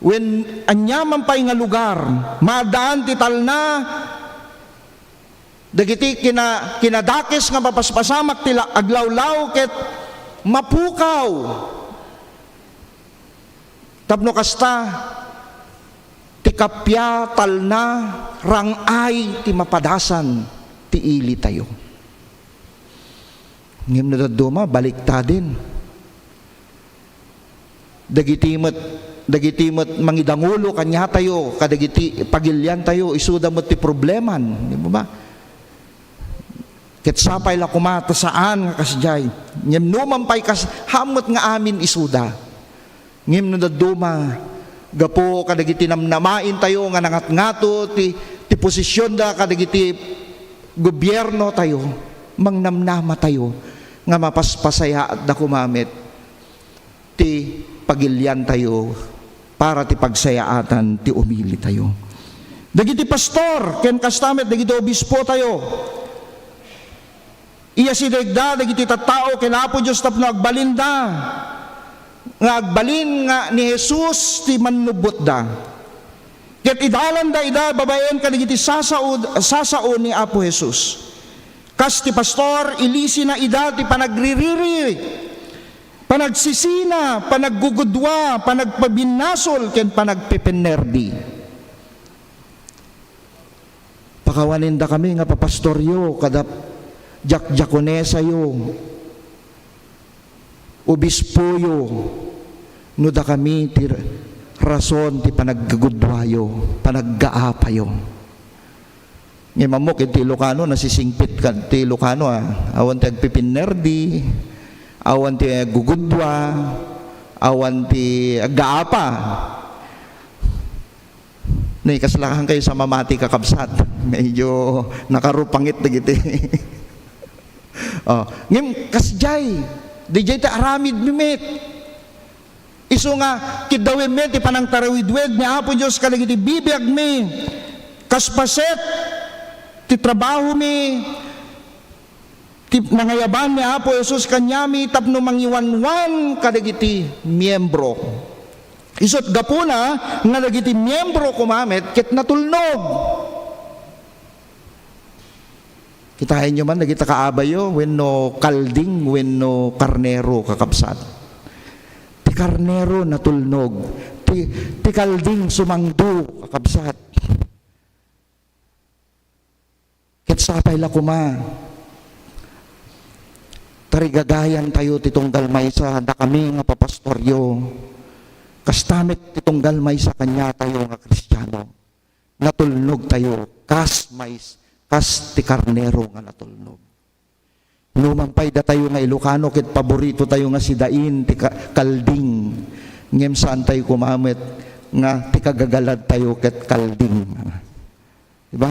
when anyaman pay nga lugar maadaan ti talna dagiti kinadakes nga mapaspasamak ti aglawlaw ket mapukaw tapno kasta ti kapya talna rangay ti mapadasan ti ili tayo. Ngem na duma baliktadin. Dagiti met mangidangulo kanya tayo, kadagiti pagilyan tayo, isuda mo ti probleman, di mo ba? Ket sapay la kumata saan nga kasjay. Ngem numan pay kas hamot nga amin isuda. Ngem na duma gapo kadagiti namnamain tayo nga nangatngato ti posisyon da kadagiti gobyerno tayo, mangnamnama tayo, nga mapaspasaya at da kumamit, ti pagilyan tayo, para ti pagsayaatan, ti umili tayo. Dagiti pastor, ken kastamet, dagiti obispo tayo, iya si dagda, dagiti tattao, ken Apo Diyos tapno agbalinda, nga agbalin nga ni Jesus, ti manubot da. Ket idalan da ida babaen kadagiti sasao ni Apo Jesus. Kas ti pastor ilisi na ida ti panagririri panagsisina, panaggugudwa, panagpabinasol, ken panagpepenerdi. Pakawaninda kami nga papastoryo, kada jak-jakonesa yo, obispoyo, nuda kami ti rason ti panaggugudwayo, panaggaapayo. Ngayon mamok, iti Ilocano, nasisingpit ka ti Ilocano, awan ti agpipinerdi, awan ti gugudwa, awan ti aggaapa. Naikaslakan kayo sa mamati kakabsat. Medyo nakarupangit na giti. Ngayon, kasjay, di jay ta aramid mimit. Iso nga, kidawin mi, ti panang tarawidwed ni Apo Diyos kalagiti bibiyag mi, kaspaset, ti trabaho mi, ti nangayaban ni Apo Jesus kanyami, tapno mangiwanwan kadagiti miyembro. Isot gapuna, nga dagiti miyembro kumamit, kit natulnog. Kitahin nyo man, nagita kaabayo, wenno kalding, wenno karnero kakapsat. Ti karnero natulnog, ti kalding sumangdo kakapsat. Ket sapay la kuma, tarigagayan tayo titunggal maysa, da kami nga papastoryo. Kastamit titunggal maysa kanya tayo nga Kristiyano. Natulnog tayo, kas ti karnero nga natulnog. Numampay da tayo nga Ilocano, ket paborito tayo nga si Dain, ti kalding. Ngem saan tayo kumamit, nga ti kagagalad tayo ket kalding. Diba?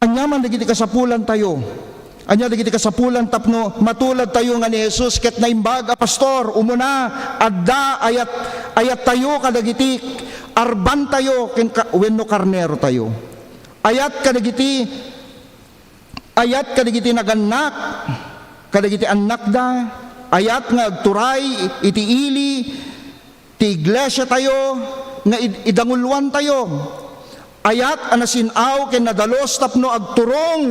Anyaman dagiti kasapulan tayo. Anya dagiti kasapulan tapno matulad tayo nga ni Jesus ket naimbag a pastor umuna adda ayat tayo kadagiti arban tayo ken wenno karnero tayo. Ayat kadagiti nagannak kadagiti anak da, ayat nga agturay iti ili ti iglesia tayo nga idanguluan tayo. Ayat anasinaw ken nadalos tapno agturong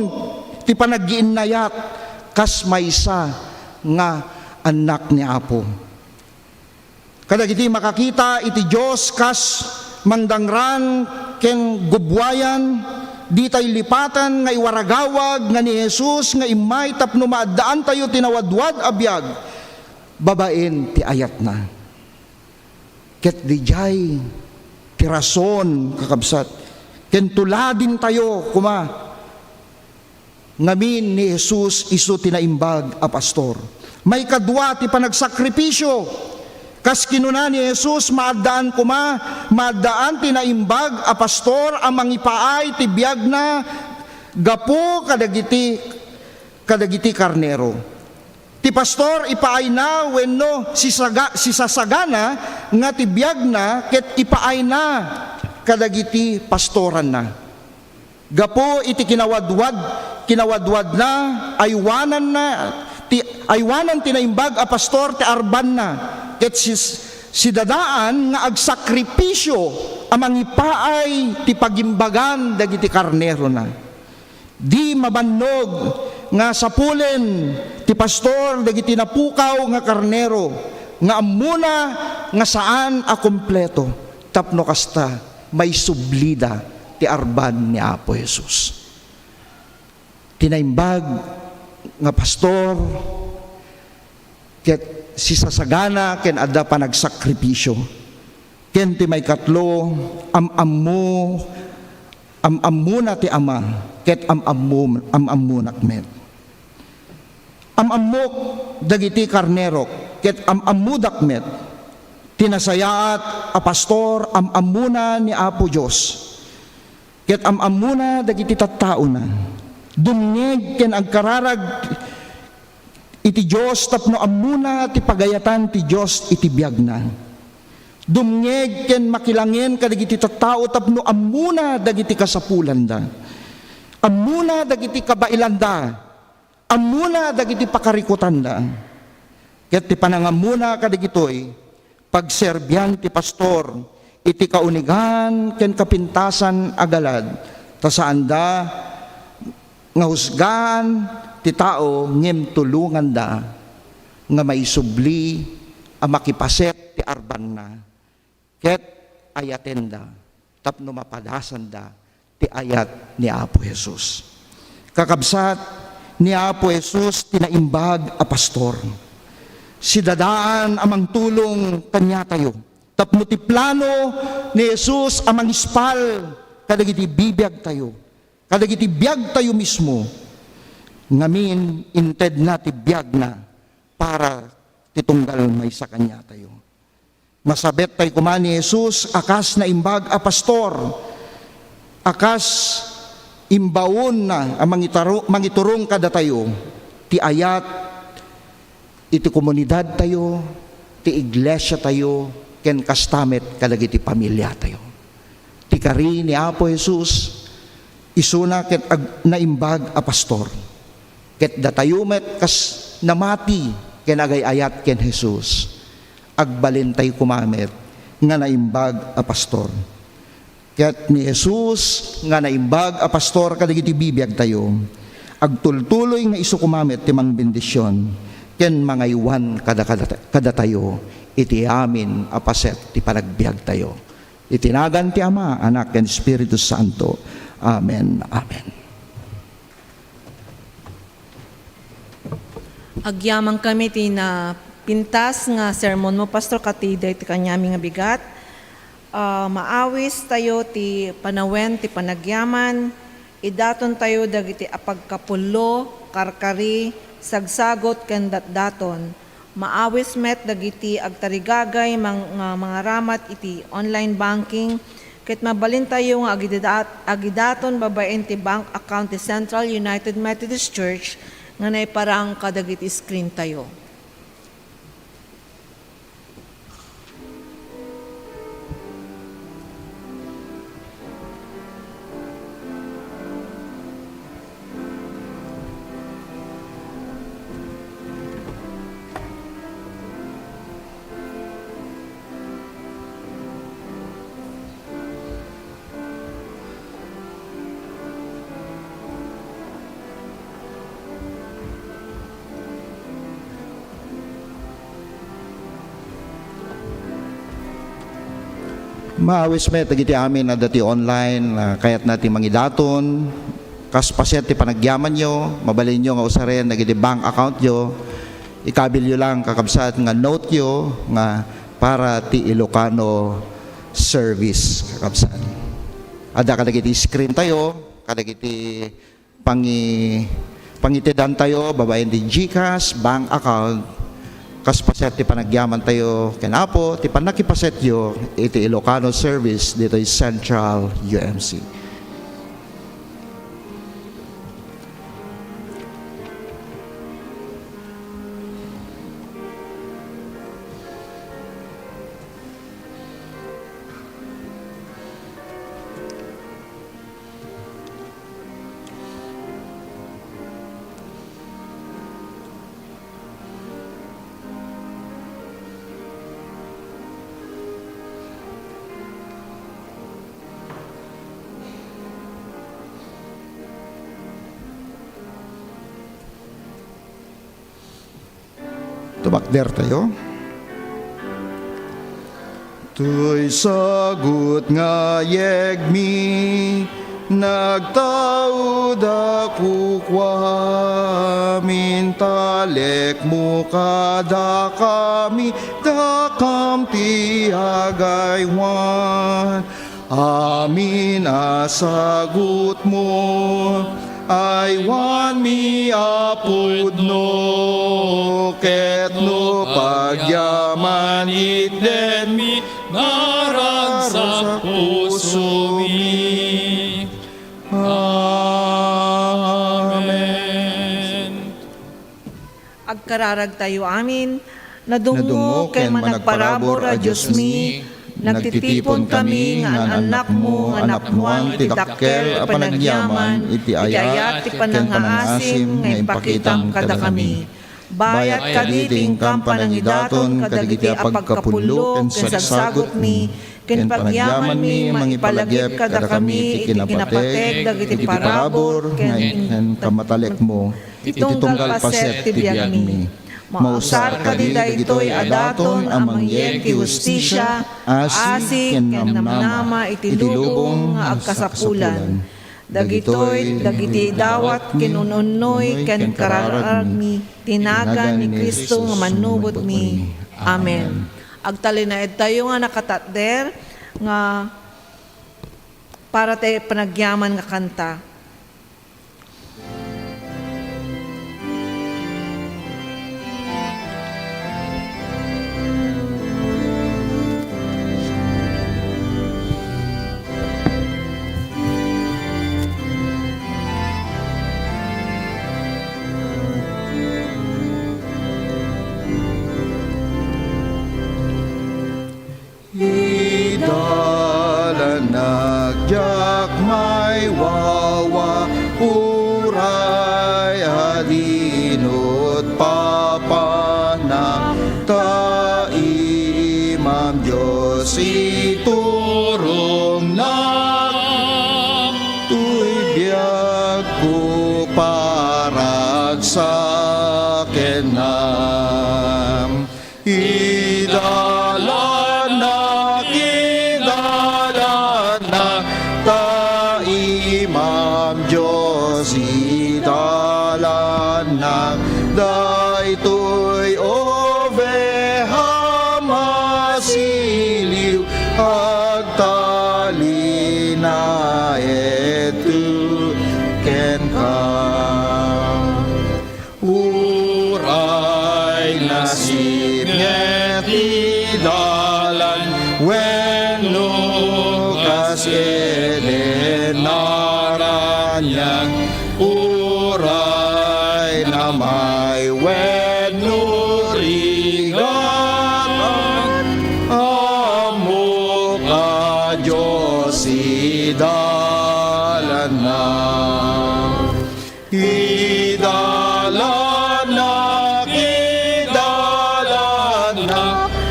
ti panaggiinnayat kas maysa nga anak ni Apo. Kadagiti makakita iti Dios kas mandangran ken gubwayan di tayo lipatan nga iwaragawag nga ni Jesus nga imay tapno maadaan tayo tinawadwad abiyag babaen ti ayat na. Ket dijay ti rason kakabsat ken tuladin tayo kuma ngamin ni Jesus isu tinaimbag a pastor. May kadwa ti panagsakripisyo. Kas kinuna ni Jesus maadaan kuma, maadaan tinaimbag a pastor ang mangipaay ti biag na gapo kadagiti karnero. Ti pastor ipaay na wenno sisasagana nga ti biag na ket ipaay na kadagiti pastoran na. Gapo iti kinawadwad na, aywanan tinaimbag a pastor ti arban na, ket si dadaan nga agsakripisyo amang ipaay ti pagimbagan dagiti karnero na. Di mabannog nga sapulen ti pastor dagiti napukaw nga karnero, nga amuna nga saan a kompleto, tapno kasta may sublida ti arban ni Apo Jesus. Tinaimbag nga pastor ket sisasagana ken adda panagsakripisyo. Ken ti may katlo amamuna ti ama ket amamunak met. Amamok dagiti karnero ket amamudak met. Tinasayaat a pastor amamuna ni Apo Dios. Ket amamuna dagiti tattao na. Dumngeg ken agkararag iti Dios tapno amuna ti pagayatan ti Dios iti biag na. Dumngeg ken makilangin kadagiti tattao tapno amuna dagiti kasapulan da. Amuna dagiti kabailan da. Amuna dagiti pakarikutan da. Ket ti panangamuna kadagitoy pagserbyan ti pastor iti kaunigan ken kapintasan agalad ta saan da nga husgaan ti tao ngem tulungan da nga maisubli a makipaset ti arban na ket ayaten da tapno mapadasan da ti ayat ni Apo Jesus. Kakabsat ni Apo Jesus tinaimbag a pastor. Si dadaan amang tulong kanya tayo. Tapno ti plano ni Jesus amang ispal kadagiti bibiyag tayo. Kadagiti biyag tayo mismo. Ngamin inted na ti biyag na para titunggal may sa kanya tayo. Masabet tayo kuman ni Jesus akas na imbag a pastor. Akas imbawon na ang mangiturong kada tayo ti ayat iti komunidad tayo, ti iglesia tayo, ken kastamet kadagiti pamilya tayo. Ti kari ni Apo Jesus isuna ket naimbag a pastor. Ket datayo met kas namati ken agay-ayat ken Jesus. Agbalintay kumamet nga naimbag a pastor. Ket ni Jesus nga naimbag a pastor kadagiti bibiyag tayo. Agtultuloy nga isu kumamet ti mang bendisyon ken mangaywan kada tayo iti amin a paset ti panagbiag tayo. Itinagan ti Ama, Anak ken Espiritu Santo. Amen. Amen. Agyamang kami ti na pintas nga sermon mo, Pastor, katiday ti kanyami nga bigat. Maawis tayo ti panawen ti panagyaman, idaton tayo dagiti apagkapulo, karkari, sagsagot ken datdaton. Maawis met dagiti agtarigagay mga ramat iti online banking, ket mabalin tayo nga agidaton babaen ti bank account ti Central United Methodist Church nga naiparang kadagiti screen tayo. Maawis met dagiti amin na dati online kayat natin mangidaton kas paset ti panagyaman nyo, mabalin nyo nga usaren dagiti bank account nyo, ikabil nyo lang kakabsat nga note nyo nga para ti Ilocano service kakabsat. Ada kadagiti screen tayo, kadagiti pangitidan tayo, babaen ti GCash, bank account, kas paset ti panagyaman tayo kenapo ti panakipaset yo iti Ilocano service dito is Central UMC. Tumakder tayo. Tuy sagut nga yegmi, nagtaud ako kwamin, talek mo kada kami, dakam ti agaywan. Amin asagut mo, aywan mi apud no, ket no pagyaman itden mi, naragsak puso mi. Amen. Agkararag tayo amin, nadungo ken managparabor a Diyos mi, nagtitipon kami nga anak mo, anak moan ti dakkel a panagyaman, iti ayat ti panangasim nga ipakitam kada kami. Bayat kaditing kampanangidaton kadagiti apagkapulo ken sagsagot mi, ken pagyaman mi mangipalagip kada kami iti kinapateg dagiti parabor ken kamatalek mo iti tunggal paset ti biag mi. Mausar ka di daytoy adaton amang yen ti hustisya, asi ken namnama iti lubong nga agkasapulan. Dagiti dawat kinununnoy ken kararagmi tinaga ni Kristo nga manubot mi. Amen. Agtalinaed tayo nga nakatatder nga para tayo panagyaman nga kanta. Dalanagyak may wawa uray adinot papana taimam Diyos iturong na tuy biag ko parag sa kenam daytoy oveha masiliw agtalina etu ken kam uray nasib ngeti dalan wenno kas edenaranyang uray na may wenurigat amo ka Diyos idalan na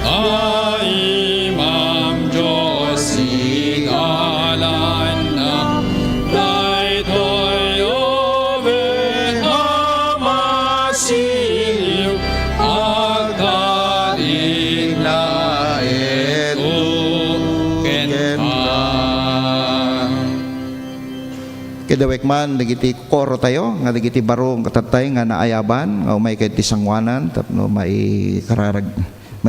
Ay, Ma'am Diyos, igalan na, daytoy oveha masiliw, agtalina etu ken Kidawek man dagiti koro tayo nga dagiti barong katatay nga naayaban nga umay kay tisangwanan tapno may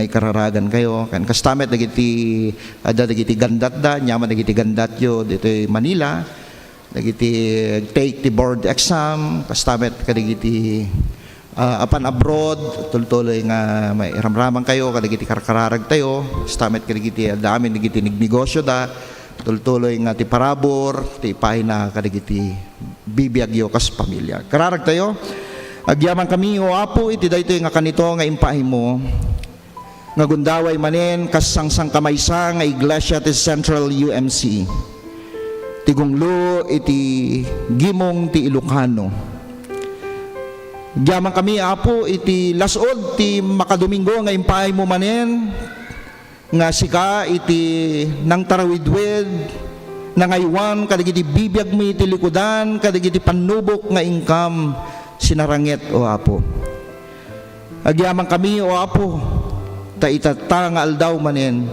kararagan kayo kan kastamet dagiti dagiti gandat da nyaman dagiti gandat yo dito Manila dagiti take the board exam kastamet kadagiti apan abroad tultuloy nga may ramraman kayo kadagiti kararag tayo kastamet kadagiti dami dagiti negosyo da tultuloy nga ti parabor ti pahina kadagiti bibiyagyo kas pamilya kararag tayo agyaman kami o apo iti daytoy nga kanito nga impahim mo nga gundaway manen kas sangsang kamaysa nga iglesia ti Central UMC ti gunglo iti gimong ti Ilocano agyaman kami apo iti lasod ti makadomingo nga impahim mo manen nga sika iti nang tarawidwid nangaywan kadagiti bibiyag mi iti likudan kadagiti panubok nga income sinaranget o apo agyaman kami o apo ta itata nga aldaw manen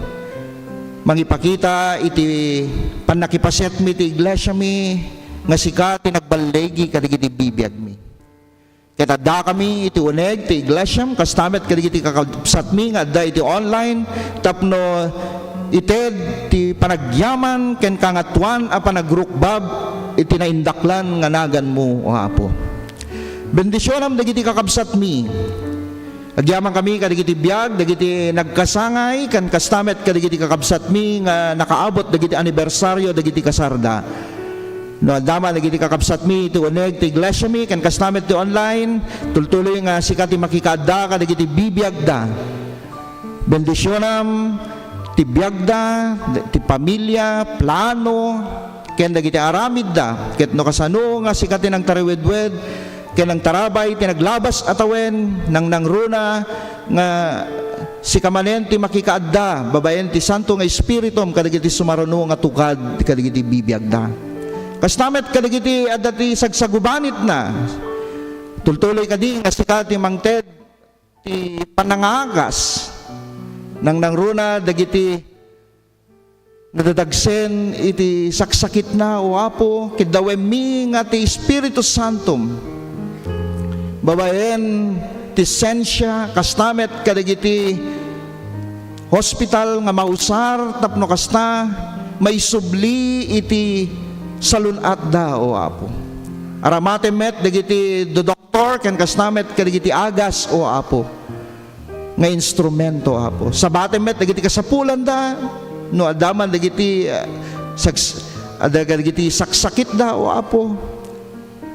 mangipakita iti panakipaset mi iti iglesia mi nga sika ti nagbalegi kadagiti bibiyag mi kaya da kami iti uneg ti iglesia kastamet kadagiti kakabsat mi nga da iti online tapno ited ti panagyaman ken kangatuan a panagrukbab iti naindaklan nga nagan mo o apo bendisyonam dagiti kakabsat mi agyaman kami kadagiti biag dagiti nagkasangay kan kastamet kadagiti kakabsat mi nga nakaabot dagiti anibersaryo dagiti kasarda no dama dagiti kakabsat mi iti uneg ti iglesia mi kan kastamet ti online tultuloy nga sikat ti makikadda kadagiti bibiyagda bendisyonam ti biagda ti pamilya plano ken dagiti aramid da ket no kasano nga sikat ti nagtarawidwed ken ang tarabay tinaglabas atawen nang nangruna nga si kamanen ti makikaadda, babaen ti santo nga espiritum, kadagiti sumaruno nga tukad, kadagiti bibiyagda. Kastamet kadagiti adda ti sagsagubanit na, tultuloy kadi nga sika ti mangted, ti panangagas, nang nangruna dagiti nadadagsen iti saksakit na o apo, kidawem mi nga ti Espiritu Santum, babaen ti sensya, kastamet kadagiti hospital nga mausar, tapno kasta, may subli iti salunat da o apo. Aramate met dagiti do doktor, ken kastamet kadagiti agas o apo, nga instrumento apo. Sabate met dagiti kasapulan da, no adaman dagiti kadagiti saksakit da o apo.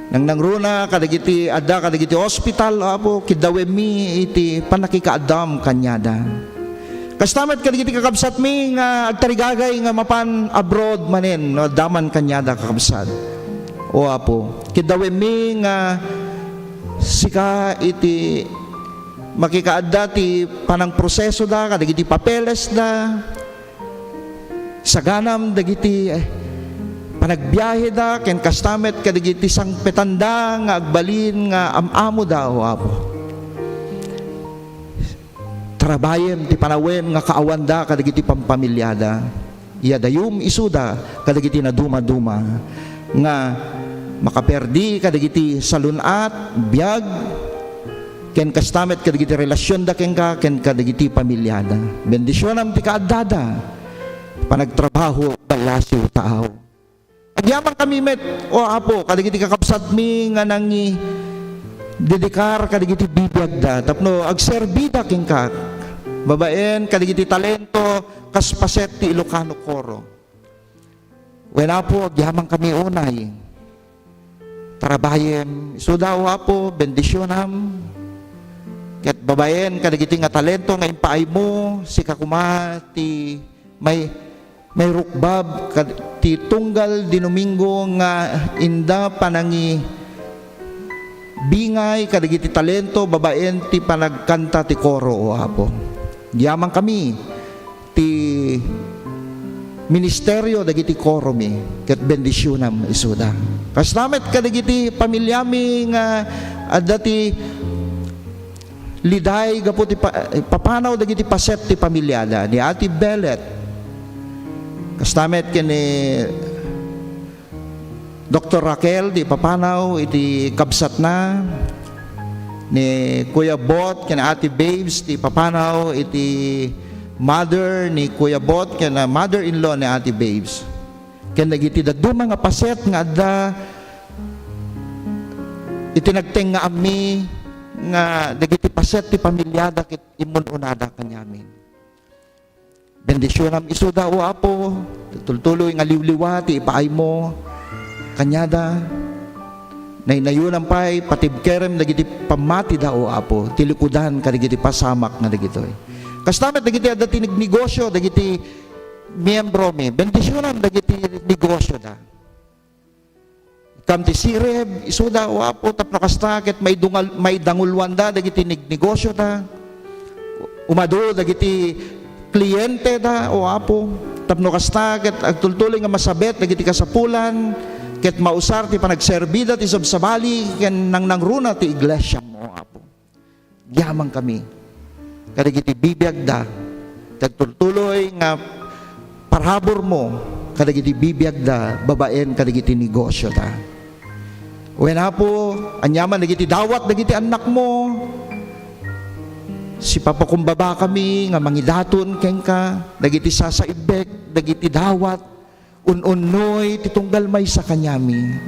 Nang nangruna kadagiti adda kadagiti hospital apo, kidawem mi iti panakikaadam kanyada. Kastamet kadagiti kakabsat mi nga agtarigagay nga mapan abroad manen, no daman kanyada kakabsat o apo, kidawem mi nga sika iti makikaadda ti panang proseso da, kadagiti papeles da, saganam dagiti panagbiyahe da, ken kastamet kadagiti sangpetanda nga agbalin nga amamo da o apo. Trabayem ti panawen nga kaawanda kadagiti pampamilyada, iyadayum isuda kadagiti na duma-duma nga makaperdi kadagiti salunat, biyag, ken kastamet kadagiti relasyon da ken kadagiti pamilyada. Bendisyonam ti kaaddada, panagtrabaho balasiw tao. Agyaman kami met o apo, kadagiti kakabsat mi nga nangi dedikar kadagiti bibiyagda, tapno agserbida ken ka, babaen kadagiti talento kaspaset ti Ilocano Coro. Wena po, agyaman kami unay, tarabayem, isuda o apo, bendisyonam, ket babaen kadagiti nga talento nga impaay mo, si kakuma ti may rukbab ti tunggal di Domingo nga inda panangi bingay kadagiti talento, babaen ti panagkanta ti koro o apo. Yaman kami ti ministeryo dagiti koro mi, ket bendisyonam isuda. Kastamet kadagiti pamilyami nga adda ti liday gapo ti papanaw dagiti paset ti pamilyada ni Ate Belet, kastamet ken ni Dr. Raquel di papanaw iti kabsat na ni Kuya Bot ken Ate Babes ti papanaw iti mother ni Kuya Bot ken mother-in-law ni Ate Babes, ken dagiti daduma nga paset nga adda iti nagteng nga ammi nga dagiti paset ti pamilyada ket imununada kanyamin. Bendisyonam isuda o apo, tultuloy nga liwliwa ti ipaay mo kanyada, naynayunan pa'y patibkerem dagiti pamati da o apo, tilikudan kadagiti pasamak nga dagitoy. Kastamet dagiti adda ti negosyo dagiti miyembro mi, bendisyonam dagiti negosyo da. Kam ti sireb isuda o apo, tapno kasta ket may dangulwanda dagiti negosyo da. Umado dagiti kliyente da o apo, tapno kasta ket agtultuloy nga masabet dagiti kasapulan, ket mausar ti panagserbida ti sabsabali ken nangruna ti iglesia mo apo. Yaman kami kadagiti bibiyagda, agtultuloy nga parhabor mo kadagiti bibiyagda, babaen kadagiti negosyo ta. Wena po anyaman dagiti dawat dagiti anak mo, si papakumbaba kami nga mangidaton ken ka dagiti sasaibek dagiti dawat ununnoy titunggal may sa kanyami.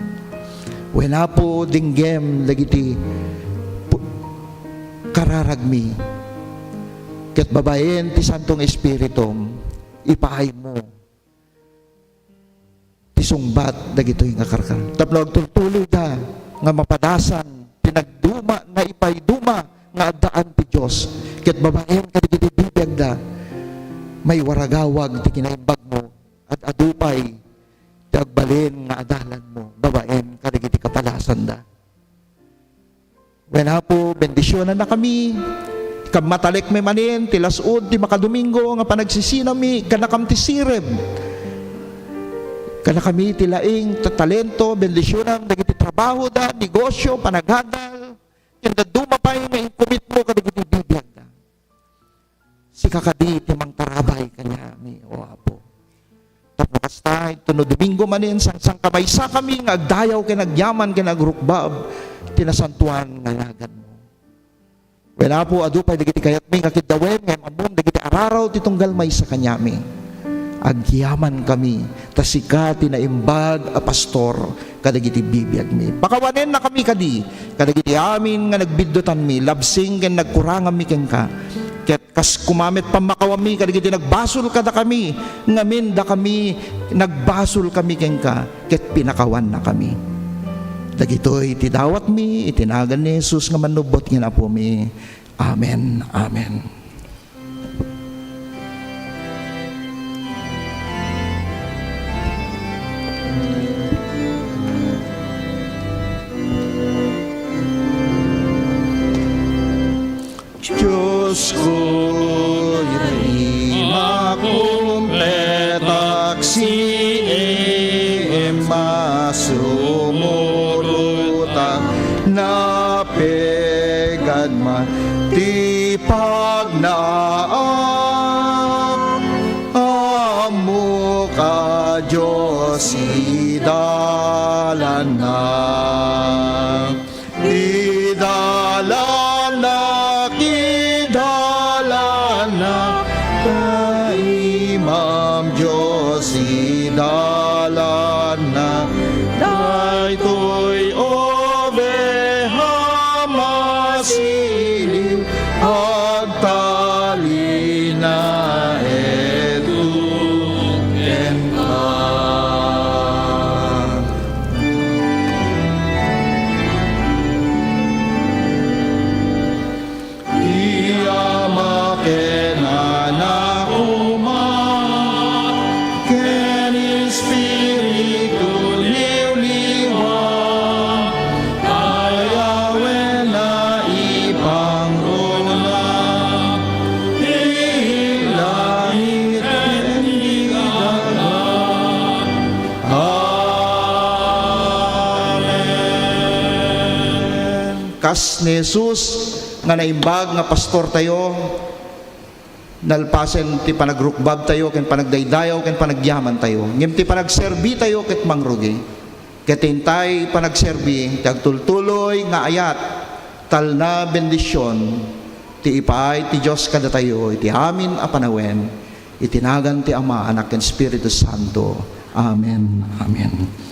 Wena po dinggem dagiti kararagmi, ket babaen ti Santong Espiritum ipaay mo ti sungbat dagitoy nga karkar. Tapno agtultuloy da nga mapadasan tinagduma nga ipayduma nga addaan ti Dios, ket babaen kadagiti bibiyagda may waragawag ti kinaimbag mo at adupay ti agbalin nga adalan mo, babaen kadagiti kapalasan da. Wena po bendisyonan na kami Kamatalik may manin, tilasud, ti makadomingo, nga panagsisinami, kanakam ti sireb. Kanakami ti laing, talento, bendisyonam, dagiti trabaho da, negosyo, panaghadal, kanda dumapay nga inkumit mo, kadagiti bibiyag da. Si kakadi, ti mang tarabay kanya, o apo. Tapos kasta, ito no domingo manin, sang kamaysa kami, nga agdayaw, kinagyaman, kinagrukbab, tinasantuan, nga lagad mo. Wala po, adupay, dagiti kayat mi, kakidawin, ngayon amon, dagiti araraw, titunggal may sa kanyami. Agyaman kami, tasika, tinaimbag, a pastor, kadagiti bibiyag mi. Pakawanin na kami kadi, kadagiti amin, nga nagbiddotan mi, labsing, kan nagkurangam mi ken ka. Ket kas kumamit pamakawami, kadagiti nagbasol kada kami, ngamin da kami, nagbasol kami ken ka, ket pinakawan na kami. Dagitoy tidawat mi, itinagan ni Jesus nga manubot nga na po mi. Amen. Amen. Diyos ko, ima kumpletak si ema sumuruta na pegad man di pagnaam amo ka Diyos idalan na Imam Diyos idalan na daytoy oveha masiliw agtali na edu ken ka. Kas ni Jesus nga naimbag nga pastor tayo, nalpasen ti panagrukbab tayo, ken panagdaydayaw, ken panagyaman tayo. Ngem ti panagserbi tayo ket mangrugi. Ket intay panagserbi, ti agtultuloy nga ayat, tal na bendisyon, ti ipaay ti Diyos kada tayo, iti amin a panawen, itinagan ti Ama, Anak, ken Espiritu Santo. Amen. Amen.